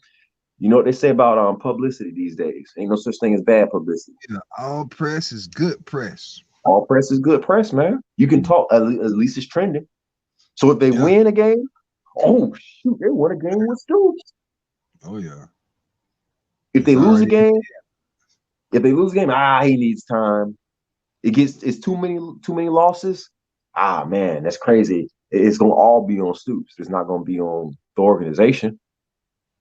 You know what they say about publicity these days? Ain't no such thing as bad publicity. yeah, all press is good press. All press is good press, man. You can talk at least it's trending. So if they Yeah. win a game, oh shoot, they won a game with Stoops. Oh yeah. If It's they lose a already game, he needs time. It's too many losses. Ah man, that's crazy. It's gonna all be on Stoops. It's not gonna be on the organization.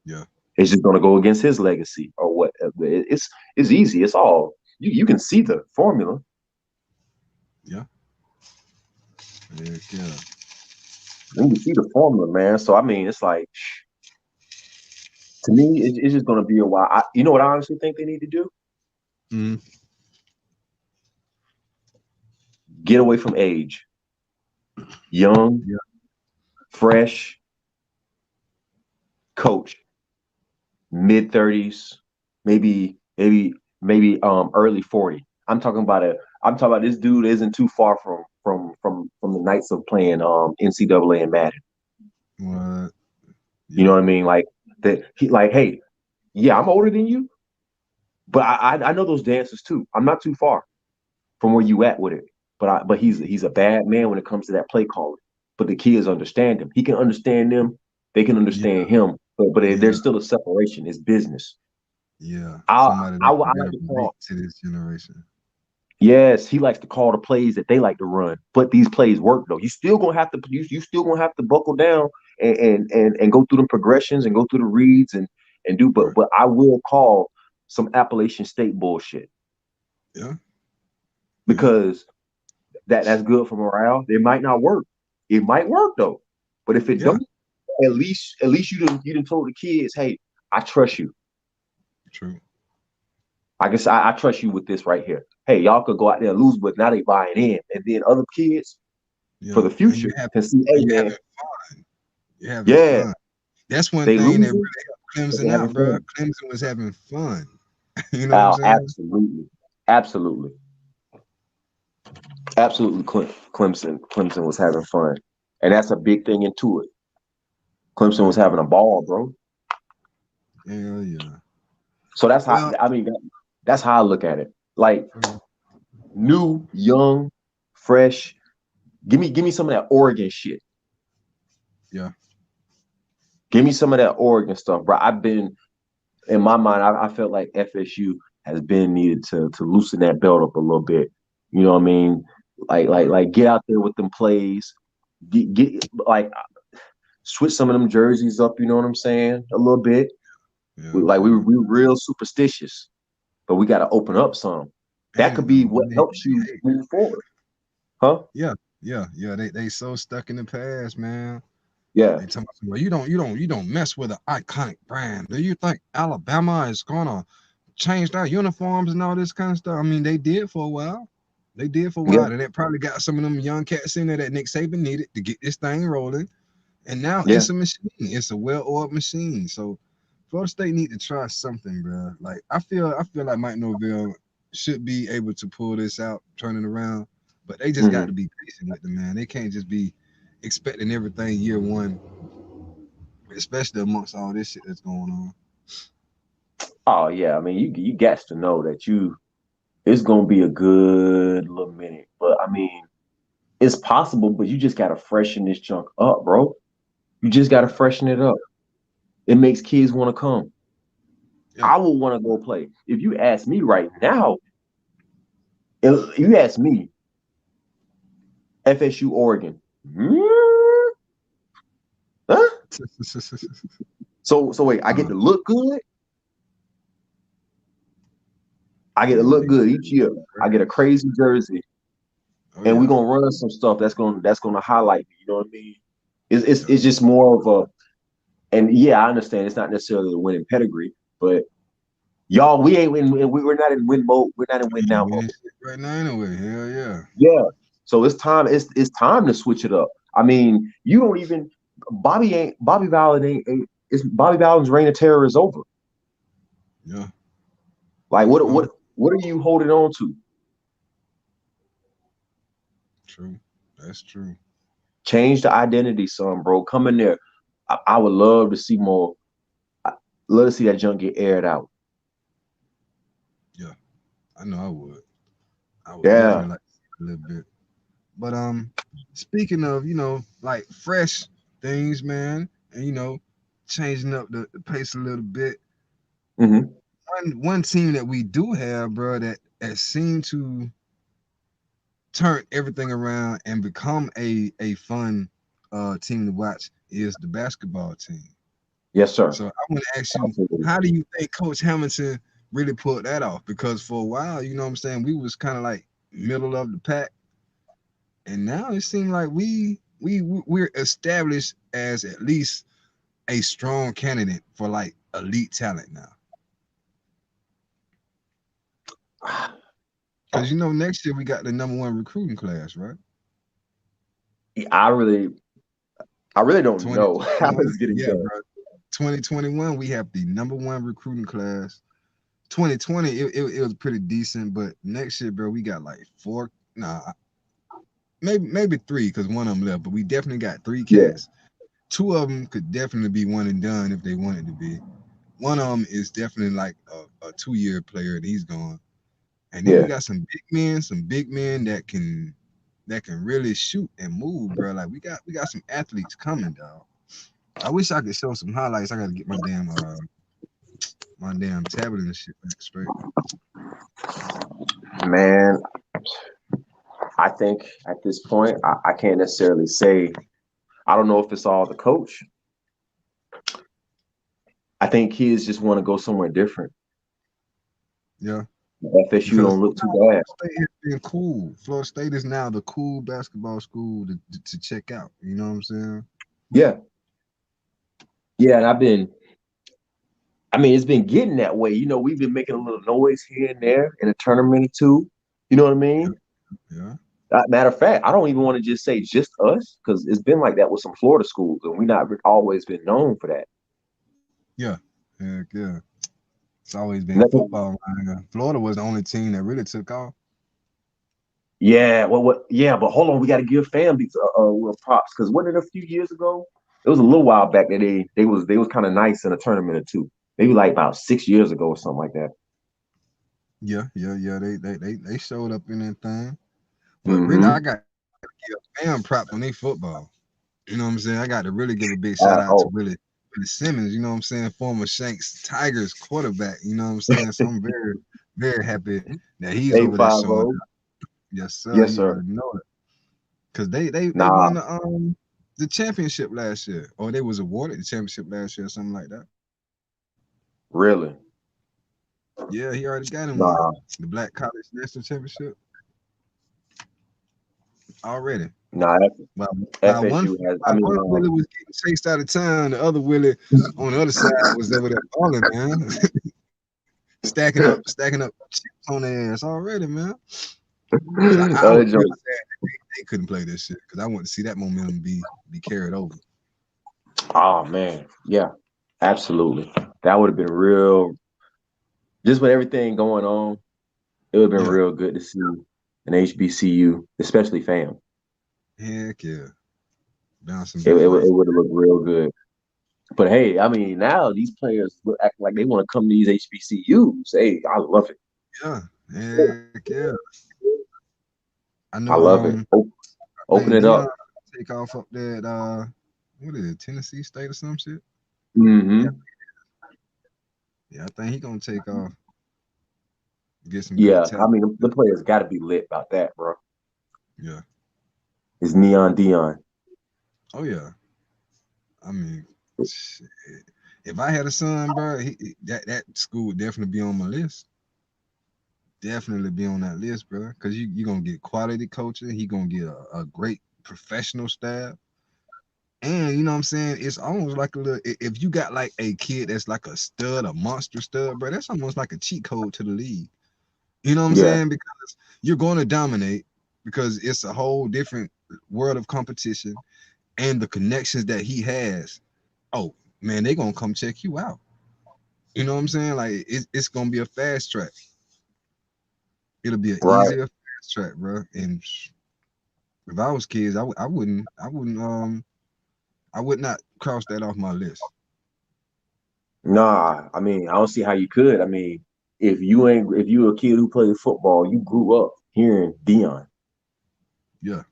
yeah, It's just gonna go against his legacy or what. It's easy. It's all you can see the formula. yeah, heck yeah. You can see the formula, man. So I mean, it's like to me, it's just gonna be a while. You know what I honestly think they need to do? Mhm. Get away from age. Young, Yeah, fresh coach, mid 30s, maybe early 40. I'm talking about this dude isn't too far from the nights of playing NCAA and Madden. what? You know Yeah, what I mean? Like that he like, hey, yeah, I'm older than you, but I know those dances too. I'm not too far from where you at with it. But he's a bad man when it comes to that play calling. But the kids understand him. He can understand them. They can yeah, understand him. But yeah, there's still a separation. It's business. yeah. I Somebody I that like to relate call. to this generation. Yes, he likes to call the plays that they like to run, but these plays work though. You still gonna have to buckle down and go through the progressions and go through the reads and do. Right. But I will call some Appalachian State bullshit Yeah, yeah, because that's good for morale. It might not work. It might work though, but if it yeah. don't, at least you didn't told the kids, hey, I trust you. True. I guess I trust you with this right here. Hey, y'all could go out there and lose, but now they buying in, and then other kids for Yeah, the and future can see, hey you man, having fun. You're having yeah, fun. That's one they thing that losing, really but helped they Clemson having out, bro. fun. Clemson was having fun. You know what I'm saying? Absolutely, absolutely, absolutely. Clemson was having fun, and that's a big thing into it. Clemson was Heck having yeah. a ball, bro. Hell yeah. So that's how Well, I mean. That's how I look at it. Like new, young, fresh. Give me some of that Oregon shit. yeah. Give me some of that Oregon stuff, bro. I've been in my mind. I felt like FSU has been needed to loosen that belt up a little bit. You know what I mean? Right. Like get out there with them plays. Get like switch some of them jerseys up. You know what I'm saying? A little bit. Yeah, yeah. We real superstitious, but we got to open up some. That And could be what helps you hey, move forward, huh? yeah, yeah, yeah. They so stuck in the past, man. Yeah. They tell me, well, you don't mess with an iconic brand. Do you think Alabama is gonna changed our uniforms and all this kind of stuff. I mean, they did for a while. They did for a Yeah, while, and that probably got some of them young cats in there that Nick Saban needed to get this thing rolling. And now yeah. it's a machine. It's a well-oiled machine. So Florida State need to try something, bro. Like I feel like Mike Norvell should be able to pull this out, turn it around. But they just got Hmm. to be patient with the man. They can't just be expecting everything year one, especially amongst all this shit that's going on. Oh yeah, I mean, you got to know that it's gonna be a good little minute. But I mean, it's possible, but you just gotta freshen this junk up, bro. You just gotta freshen it up. It makes kids want to come. Yeah. I would want to go play. If you ask me right now, if you ask me, FSU, Oregon. Huh? So wait, I get to look good. I get to Yeah, look good each year. I get a crazy jersey, oh and we're yeah. gonna run some stuff that's gonna highlight me. You know what I mean? It's it's, Yeah. it's just more of a, and yeah, I understand it's not necessarily a winning pedigree, but y'all, we ain't win. We're not in win mode. We're not in win We now ain't mode. winning shit right now anyway. Hell yeah. Yeah. So it's time. It's time to switch it up. I mean, you don't even Bobby Ballard ain't it's Bobby Ballard's reign of terror is over. Yeah. Like It's what over. what what are you holding on to? True. That's true. Change the identity, son, bro. Come in there. I would love to see more. I, love to see that junk get aired out. Yeah. I know I would. I would Yeah. definitely like to see a little bit. But speaking of, like fresh things, man, and changing up the pace a little bit. Hmm. One team that we do have, bro, that seemed to turn everything around and become a fun team to watch is the basketball team. Yes, sir. So I want to ask you, Absolutely. how do you think Coach Hamilton really pulled that off? Because for a while, you know what I'm saying, we was kind of like middle of the pack, and now it seems like we're established as at least a strong candidate for like elite talent now. Because next year we got the #1 recruiting class, right? I really I really don't know how 2021, it's getting yeah, done. bro. 2021 we have the #1 recruiting class. 2020 it was pretty decent, but next year, bro, we got like four, nah, maybe three, because one of them left, but we definitely got three Yeah, cats. Two of them could definitely be one and done if they wanted to be. One of them is definitely like a 2-year player, and he's gone. And then we yeah. got some big men that can really shoot and move, bro. Like we got some athletes coming, dog. I wish I could show some highlights. I gotta get my damn tablet and shit back straight. Man, I think at this point, I can't necessarily say. I don't know if it's all the coach. I think kids just want to go somewhere different. Yeah, FSU because don't look too Florida bad. State has been cool. Florida State is now the cool basketball school to check out. You know what I'm saying? Yeah, yeah. And I mean, it's been getting that way. We've been making a little noise here and there in a tournament or two. You know what I Yeah, mean? yeah, Matter of fact, I don't even want to just say just us because it's been like that with some Florida schools, and we not always been known for that. yeah. Heck yeah. It's always been Nothing- football around here. Florida was the only team that really took off. Yeah, well, what? Yeah, but hold on, we got to give families props because wasn't it a few years ago? It was a little while back that they was kind of nice in a tournament or two, maybe like about 6 years ago or something like that. Yeah, yeah, yeah. They showed up in that thing. But really, I Mm-hmm. got to give fam props on their football. You know what I'm saying? I got to really give a big shout out to Oh, Willie Simmons, you know what I'm saying? Former Shanks Tigers quarterback, you know what I'm saying? So I'm very, very happy that he's over there showing 850. up. Yes, sir. Yes, You sir. already know it. Cause they Nah, won the championship last year. Or they was awarded the championship last year or something like that. really. Yeah, he already got him one. Nah, The Black College National Championship already. nah. While, while one FSU has. I while mean, one Willie was getting chased out of town, the other Willie on the other side was over there balling, man. stacking up chips on their ass already, man. So I Oh, was that real joke. sad that they couldn't play this shit because I want to see that momentum be carried over. Oh man, yeah, absolutely. That would have been real. Just with everything going on, it would have been Yeah, real good to see an HBCU, especially fam. heck yeah, bouncing It, back. it, would- it would have looked real good. But hey, I mean, now these players act like they want to come to these HBCUs. Hey, I love it. Yeah, heck yeah. I I know. love it. I Open think it up. Dion take off up there at what is it, Tennessee State or some shit? Yeah, Hmm. yeah. I think he gonna take off, get some good Yeah, I talent. mean, the players got to be lit about that, bro. Yeah. It's Neon Dion. Oh yeah. I mean, shit. If I had a son, bro, that school would definitely be on my list. Definitely be on that list, bro. Cause you gonna get quality coaching. He gonna get a great professional staff. And you know what I'm saying? It's almost like a little if you got like a kid that's like a stud, a monster stud, bro, that's almost like a cheat code to the league. You know what I'm Yeah, saying? Because you're gonna dominate because it's a whole different world of competition and the connections that he has. Oh man, they gonna come check you out. You know what I'm saying? Like it's gonna be a fast track. It'll be an right. easier fast track, bro. And if I was kids, I would not cross that off my list. Nah, I mean, I don't see how you could. I mean, if you a kid who played football, you grew up hearing Dion. Yeah.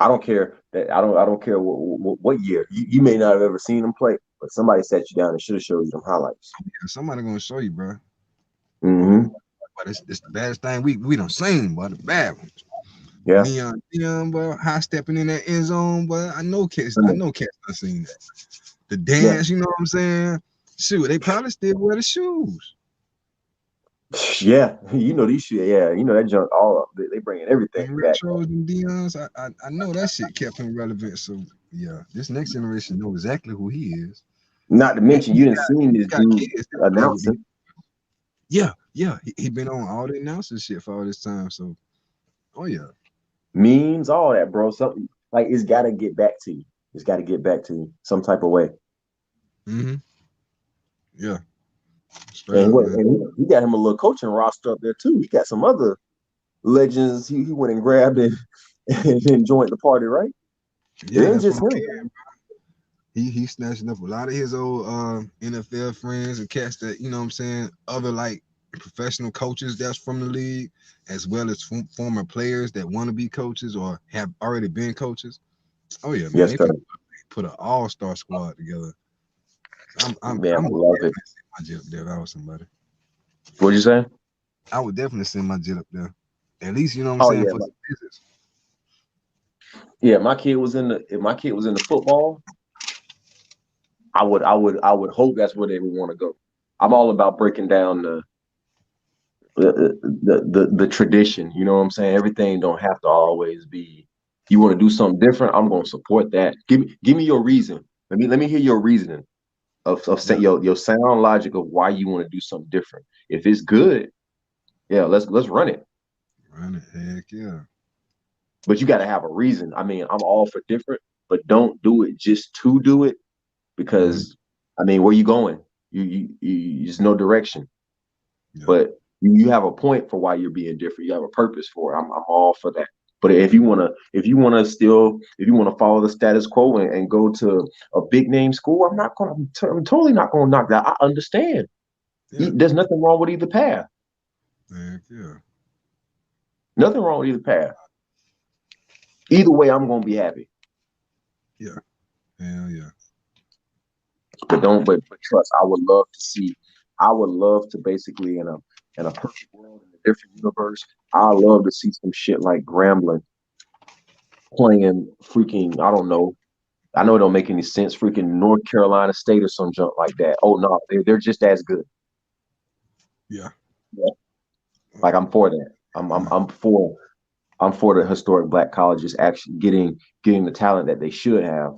I don't care what year. You may not have ever seen him play, but somebody sat you down and should have showed you them highlights. Yeah, somebody gonna show you, bro. Hmm. But it's the baddest thing we don't seen, but the bad ones. Yeah. Neon, bro, high stepping in that end zone, but I Come know cats not seen that. The Yeah. dance, you know what I'm saying? Shoot, they probably still wear the shoes. Yeah. You know these shit. Yeah. You know that junk all up. They bringing everything And back. retros and Dion's, I know that shit kept him relevant. So yeah, this next generation know exactly who he is. Not to And mention you didn't seen he's this got dude kids that play with these. announcing. Yeah, yeah. He been on all the announcing shit for all this time. So oh yeah. Memes, all that, bro. Something like it's got to get back to you. It's got to get back to you some type of way. Mm-hmm. Yeah. Straight And up, what? man. And he got him a little coaching roster up there too. He got some other legends. He went and grabbed and joined the party, right? It Yeah, ain't that's just what I'm him. saying. He snatching up a lot of his old NFL friends and cats that, you know what I'm saying, other like professional coaches that's from the league, as well as former players that want to be coaches or have already been coaches. Oh yeah, man, Yes, they sir. put an all-star squad together. Man, I'm I gonna love it. definitely send my jet up there if I was somebody. What'd you say? I would definitely send my jet up there. At least you know what I'm Oh saying yeah, for some visits. yeah. My kid was in the. If my kid was in the football, I would hope that's where they would want to go. I'm all about breaking down the tradition. You know what I'm saying? Everything don't have to always be. You want to do something different? I'm going to support that. Give me your reason. Let me hear your reasoning of Yeah, saying your sound logic of why you want to do something different. If it's good, yeah, let's run it. run it. Heck yeah. But you got to have a reason. I mean, I'm all for different, but don't do it just to do it Hmm. because I mean, where you going? There's no direction. Yeah. But you have a point for why you're being different. You have a purpose for it. I'm all for that. But if you wanna follow the status quo and go to a big name school, I'm totally not gonna knock that. I understand. Yeah. There's nothing wrong with either path. Heck yeah. Nothing wrong with either path. Either way, I'm gonna be happy. Yeah. Hell yeah. But trust, I would love to basically in a perfect world in a different universe, I love to see some shit like Grambling playing freaking, I don't know. I know it don't make any sense. Freaking North Carolina State or some junk like that. Oh no, they're just as good. Yeah. Yeah. Like I'm for that. I'm for the historic black colleges actually getting the talent that they should have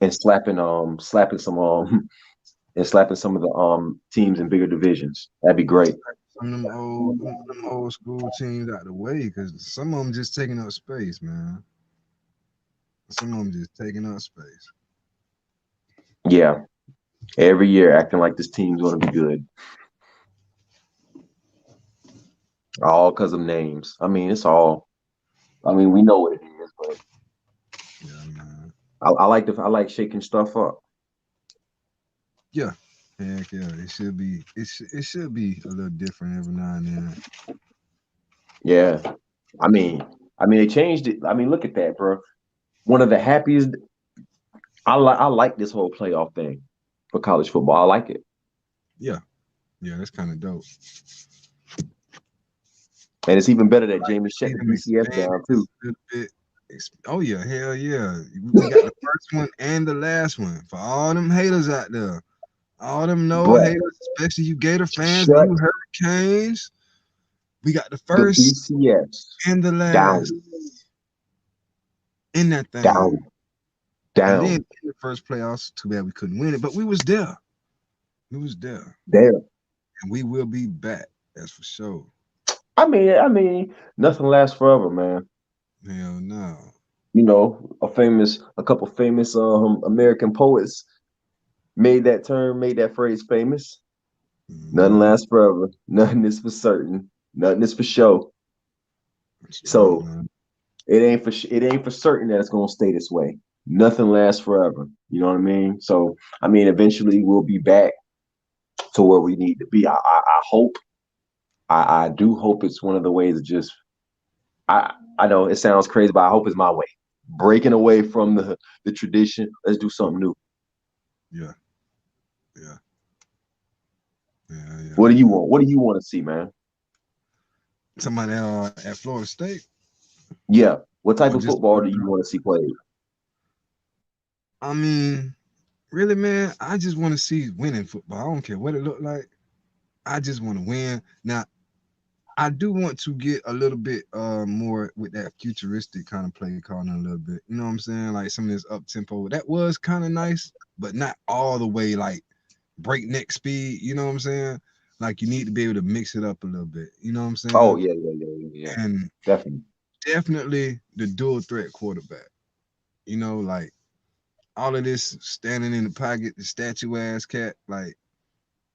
and slapping some and slapping some of the teams in bigger divisions. That'd be great. Some of them old school teams out the way, because some of them just taking up space, man. Some of them just taking up space. Yeah, every year acting like this team's going to be good, all because of names. I mean, it's all. I mean, we know what it is, but Yeah, man. I like shaking stuff up. Yeah. Heck yeah. It should be a little different every now and then. Yeah, I mean, they changed it. I mean, look at that, bro. One of the happiest. I like this whole playoff thing for college football. I like it, Yeah. Yeah, that's kind of dope. and it's even better that Jameis shut See the them BCS expand down this too. a little bit. Oh yeah, hell yeah. We got the first one and the last one. For all them haters out there. All them no But haters, especially you Gator fans and shut you Hurricanes. We got the the first BCS and the down, last in that down, thing. And then down. in the first playoffs, too bad we couldn't win it, but we was there. We was there. There. And we will be back. That's for sure. I mean, nothing lasts forever, man. Hell no. You know, a couple famous American poets made that phrase famous. Nothing lasts forever. Nothing is for certain. Nothing is for sure. So it ain't for certain that it's gonna stay this way. Nothing lasts forever. You know what I mean? So I mean, eventually we'll be back to where we need to be. I hope. I do hope it's one of the ways of just. I know it sounds crazy, but I hope it's my way. Breaking away from the tradition. Let's do something new. Yeah. Yeah. Yeah. What do you want? What do you want to see, man? Somebody at Florida State. Yeah. What type of football do you want to see played? I mean, really, man, I just want to see winning football. I don't care what it look like. I just want to win. Now, I do want to get a little bit more with that futuristic kind of play calling a little bit. You know what I'm saying? Like some of this up tempo. That was kind of nice, but not all the way like breakneck speed. You know what I'm saying? Like you need to be able to mix it up a little bit. You know what I'm saying? Oh yeah. And definitely the dual threat quarterback. You know, like all of this standing in the pocket, the statue ass cat, like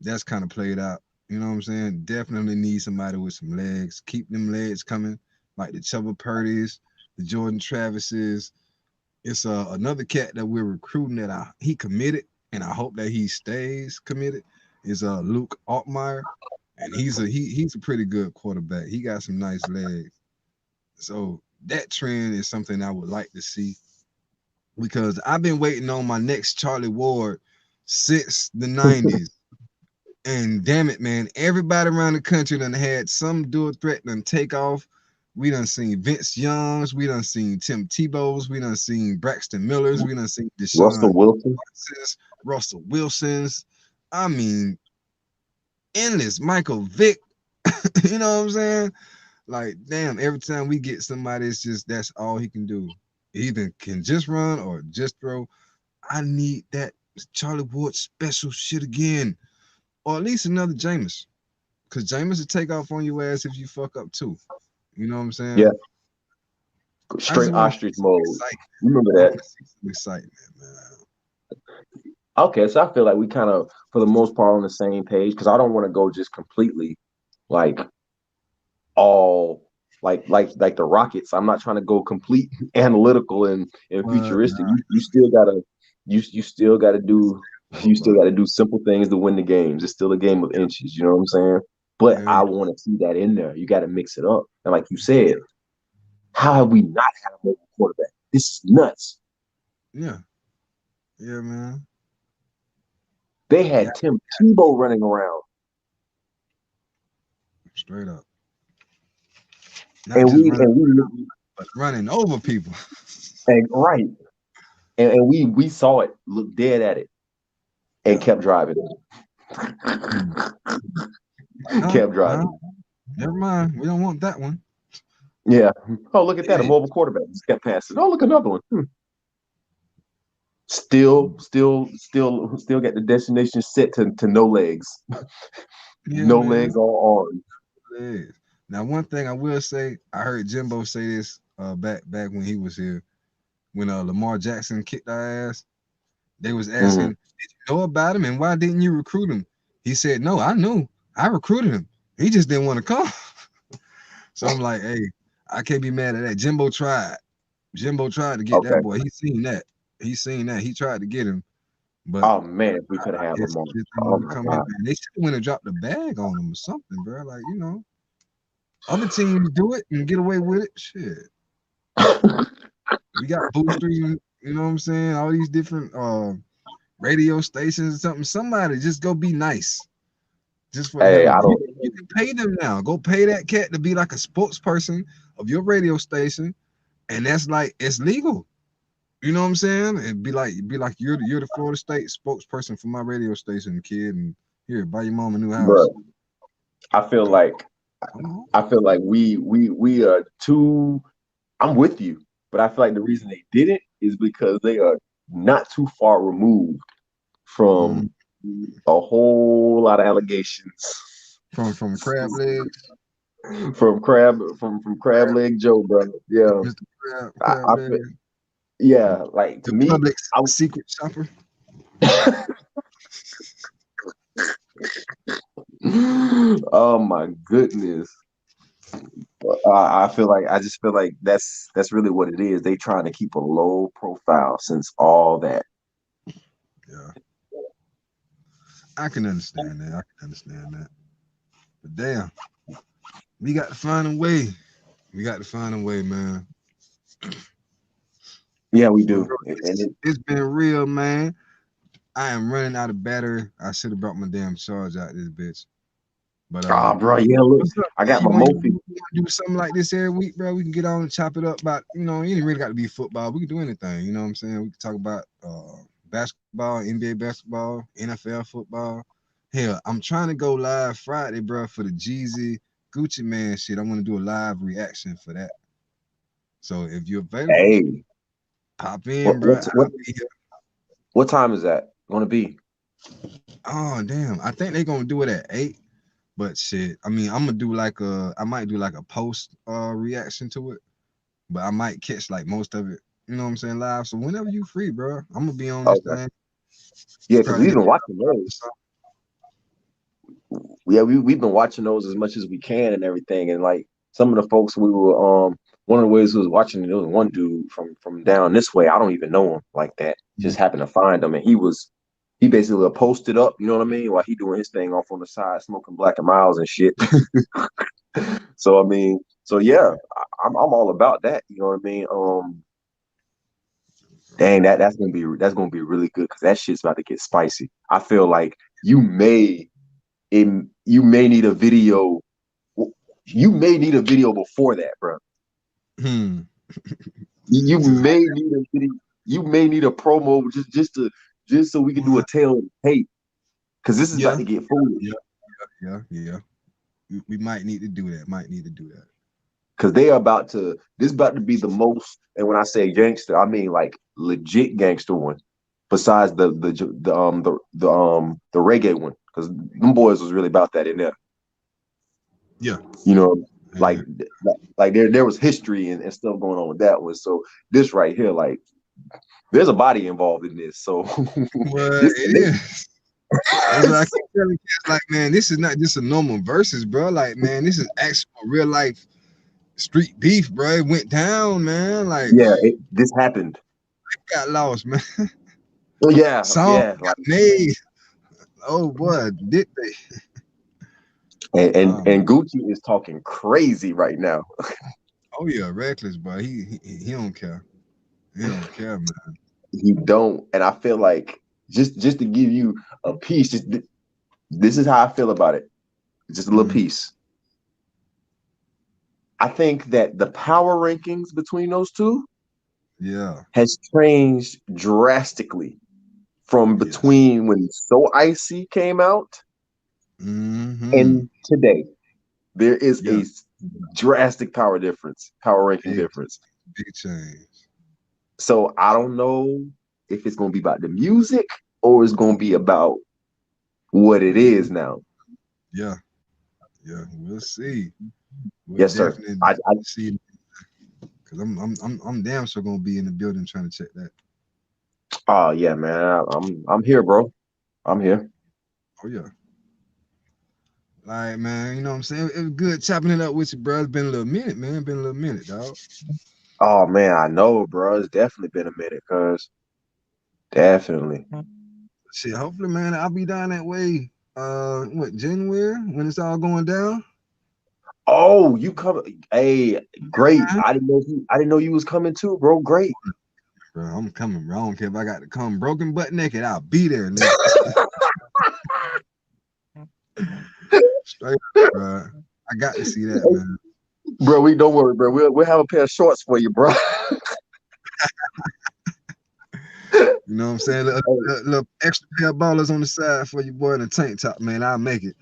that's kind of played out. You know what I'm saying? Definitely need somebody with some legs. Keep them legs coming, like the Chuba Purdy's, the Jordan Travis's. It's another cat that we're recruiting that he committed, and I hope that he stays committed. Is Luke Altmaier, and he's a pretty good quarterback. He got some nice legs. So that trend is something I would like to see, because I've been waiting on my next Charlie Ward since the 90s. And damn it, man, everybody around the country done had some dual threat done take off. We done seen Vince Youngs, we done seen Tim Tebow's, we done seen Braxton Miller's, we done seen Deshaun Russell Wilson's. I mean, endless Michael Vick. You know what I'm saying? Like, damn, every time we get somebody, it's just that's all he can do. He either can just run or just throw. I need that Charlie Ward special shit again. Or at least another Jameis. Because Jameis will take off on your ass if you fuck up too. You know what I'm saying? Yeah. Straight ostrich mode. Remember that. Excitement, man. Okay, so I feel like we kind of, for the most part, on the same page, because I don't want to go just completely like all like the Rockets. I'm not trying to go complete analytical and futuristic. You still gotta do simple things to win the games. It's still a game of inches, you know what I'm saying? But I want to see that in there. You got to mix it up. And like you said, how have we not had a mobile quarterback? This is nuts. Yeah, man. They had Tim Tebow running around. Straight up. But running over people. And right. And we saw it, looked dead at it, and kept driving. Kept driving. Never mind. We don't want that one. Yeah. Oh, look at that. A mobile quarterback just kept passing. Oh, look, another one. Still got the destination set to no legs. Yeah, No man. legs, all arms. Legs. Now, one thing I will say, I heard Jimbo say this back when he was here, when Lamar Jackson kicked our ass. They was asking, Mhm. did you know about him and why didn't you recruit him? He said, no, I knew. I recruited him. He just didn't want to come. So I'm like, hey, I can't be mad at that. Jimbo tried. Jimbo tried to get Okay. that boy. He seen that. He seen that. He tried to get him, but Oh man, if we could have had it's Lamar. just didn't Oh want to my come in, god. man. They should have went and dropped the bag on him or something, bro. Like, other teams do it and get away with it. Shit. We got boosters and you know what I'm saying? All these different radio stations or something. Somebody just go be nice. Just for the Hey, hell of I it. don't. You can pay them now. Go pay that cat to be like a spokesperson of your radio station, and that's like it's legal. You know what I'm saying? And be like you're the Florida State spokesperson for my radio station, kid, and here buy your mom a new house. Bro, I feel Come, like come on. I feel like we are too. I'm with you, but I feel like the reason they didn't is because they are not too far removed from Mm, a whole lot of allegations from crab legs, from crab crab, leg Joe, bro. Yeah, Mr. Crab I feel, legs, yeah. Like to the me, Publix I secret shopper. oh my goodness. I just feel like that's really what it is. They trying to keep a low profile since all that. Yeah, I can understand that. I can understand that. But damn, we got to find a way. We got to find a way, man. Yeah, we But do. bro, it's been real, man. I am running out of battery. I should have brought my damn charge out this bitch. But Bro, yeah, look, what's up, I man? got You my want Mophie. to do something like this every week, bro? We can get on and chop it up about, it ain't really got to be football. We can do anything, you know what I'm saying? We can talk about basketball, NBA basketball, NFL football. Hell, I'm trying to go live Friday, bro, for the Jeezy Gucci Man shit. I want to do a live reaction for that. So if you're available, Hey, pop in, what bro. what I'll what be here. what time is that gonna be? Oh, damn. I think they're gonna do it at 8. But shit, I mean, I might do like a post reaction to it, but I might catch like most of it. You know what I'm saying, live. So whenever you free, bro, I'm gonna be on this Okay. thing. Yeah, because Probably we've get been watching those. Yeah, we've been watching those as much as we can and everything. And like some of the folks we were one of the ways we was watching it, there was one dude from down this way. I don't even know him like that. Just happened to find him and he basically posted up, you know what I mean, while he doing his thing off on the side, smoking Black and Miles and shit. So I mean, so yeah, I'm all about that. You know what I mean? Dang, that's gonna be really good because that shit's about to get spicy. I feel like you may need a video. You may need a video before that, bro. Hmm. You Just may need a video. You may need a promo just so we can do a tail of the tape because this is about yeah, to get foolish. yeah. We might need to do that. Might need to do that. Because they are about to. This is about to be the most. And when I say gangster, I mean like legit gangster one. Besides the reggae one, because them boys was really about that in there. Yeah. You know, like Yeah. like there was history and stuff going on with that one. So this right here, like there's a body involved in this. So Well, this it is. That's what I keep telling kids. Like, man, this is not just a normal versus, bro. Like, man, this is actual real life street beef, bro. It went down, man. Like, yeah, this happened. got lost, man. Yeah, Song yeah, got like made. Oh boy, did they? and Gucci is talking crazy right now. Oh yeah, reckless, bro. He don't care. He don't care, man. He don't, and I feel like just to give you a piece, this is how I feel about it. Just a little Mhm. piece. I think that the power rankings between those two Yeah. has changed drastically from Yes. between when So Icy came out Mm-hmm. and today. There is Yeah. a drastic power ranking Big difference. big change. So I don't know if it's gonna be about the music or it's gonna be about what it is now. Yeah, yeah, we'll see. We'll Yes, sir. definitely I see. Cause I'm damn sure gonna be in the building trying to check that. oh yeah, man. I'm here, bro. I'm here. Oh yeah. Like, man, you know what I'm saying? It was good chopping it up with you, bro. It's been a little minute, man. Been a little minute, dog. Oh man, I know, bro. It's definitely been a minute, cuz definitely. Shit, hopefully, man, I'll be down that way. What, January when it's all going down? Oh, you come. Hey, great. I didn't know you was coming too, bro. Great. Bro, I'm coming, bro. I don't care if I got to come broken butt naked. I'll be there, nigga. Straight up, bro. I got to see that, man. Bro, we don't worry, bro. We'll have a pair of shorts for you, bro. You know what I'm saying? Little extra pair of ballers on the side for your boy in the tank top, man. I'll make it.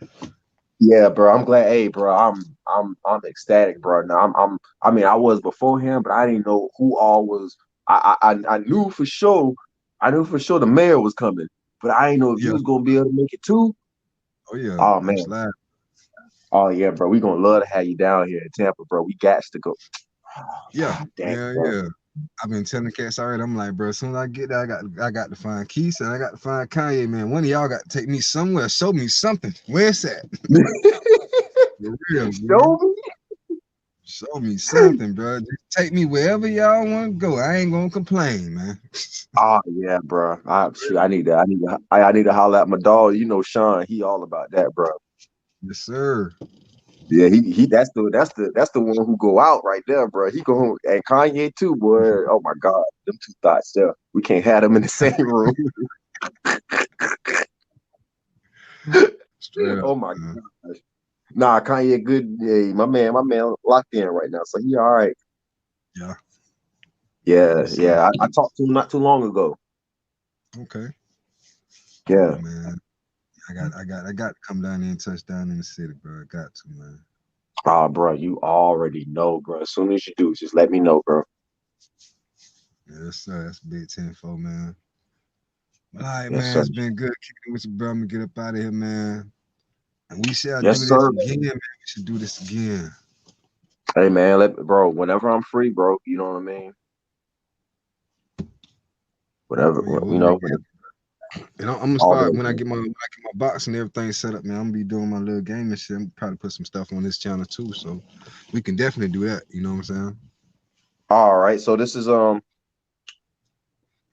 Yeah, bro. I'm glad. Hey, bro. I'm ecstatic, bro. Now I mean, I was beforehand, but I didn't know who all was. I knew for sure. I knew for sure the mayor was coming, but I didn't know if you Yeah. was gonna be able to make it too. Oh, yeah. Oh I'm man. sliding. Oh yeah, bro. We gonna love to have you down here in Tampa, bro. We got to go. Yeah. Dang, Yeah, bro. yeah. I've been telling cats already. I'm like, bro, as soon as I get there, I got to find Keith and I got to find Kanye, man. One of y'all got to take me somewhere, show me something. Where's that? For real, bro. Show me. Show me something, bro. Just take me wherever y'all want to go. I ain't gonna complain, man. Oh yeah, bro. I need to holler at my dog. You know, Sean. He all about that, bro. Yes, sir. Yeah, he that's the one who go out right there, bro. He go and Kanye too, boy. Oh my God, them two thoughts there. We can't have them in the same room. Straight up. Oh my gosh. Nah, Kanye good. Yeah, my man locked in right now, so he all right. Yeah. Yeah, Yes, sir. yeah. I talked to him not too long ago. Okay. Yeah. Oh, man. I got to come down there and touch down in the city, bro. I got to, man. Oh, bro, you already know, bro. As soon as you do, just let me know, bro. Yes, sir. That's big 10-4, man. All right, Yes, man. sir. It's been good kicking with you, bro. I'm gonna get up out of here, man. And we shall do Yes, this sir. again, man. We should do this again. Hey, man, bro. Whenever I'm free, bro. You know what I mean. Whatever, Oh, yeah, you we'll know. make it. And I'm gonna All start day, when I bro. get my box and everything set up, man. I'm gonna be doing my little game and shit. I'm probably put some stuff on this channel too, so we can definitely do that. You know what I'm saying? All right. So this is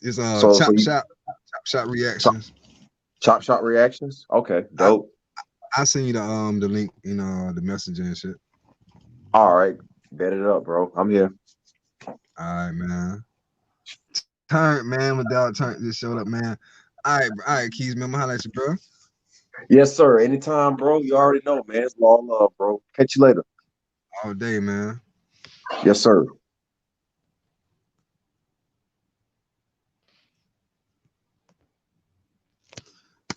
It's so you chop shop chop, reactions. chop shot reactions. Okay, I dope. I send you the link, the messenger and shit. All right, bet it up, bro. I'm here. All right, man. Turn, man. Without turn, just showed up, man. All right, Keys, man. I'm gonna holler at you, bro. Yes, sir. Anytime, bro. You already know, man. It's all love, bro. Catch you later. All day, man. Yes, sir.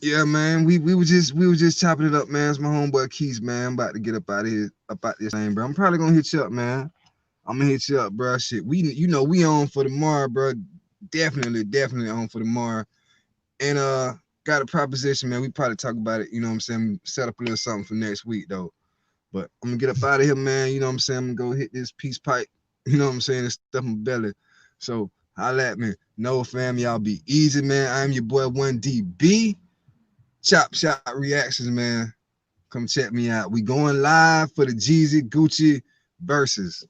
Yeah, man. We were just chopping it up, man. It's my homeboy Keys, man. I'm about to get up out of here, up out this thing, bro. I'm probably gonna hit you up, man. I'm gonna hit you up, bro. Shit, we on for tomorrow, bro. Definitely on for tomorrow. And got a proposition, man. We probably talk about it. You know what I'm saying? Set up a little something for next week, though. But I'm gonna get up out of here, man. You know what I'm saying? I'm gonna go hit this peace pipe. You know what I'm saying? And stuff in my belly. So holla at me. No fam, y'all be easy, man. I'm your boy 1DB. Chop Shop Reactions, man. Come check me out. We going live for the Jeezy Gucci versus.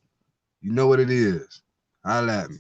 You know what it is. Holla at me.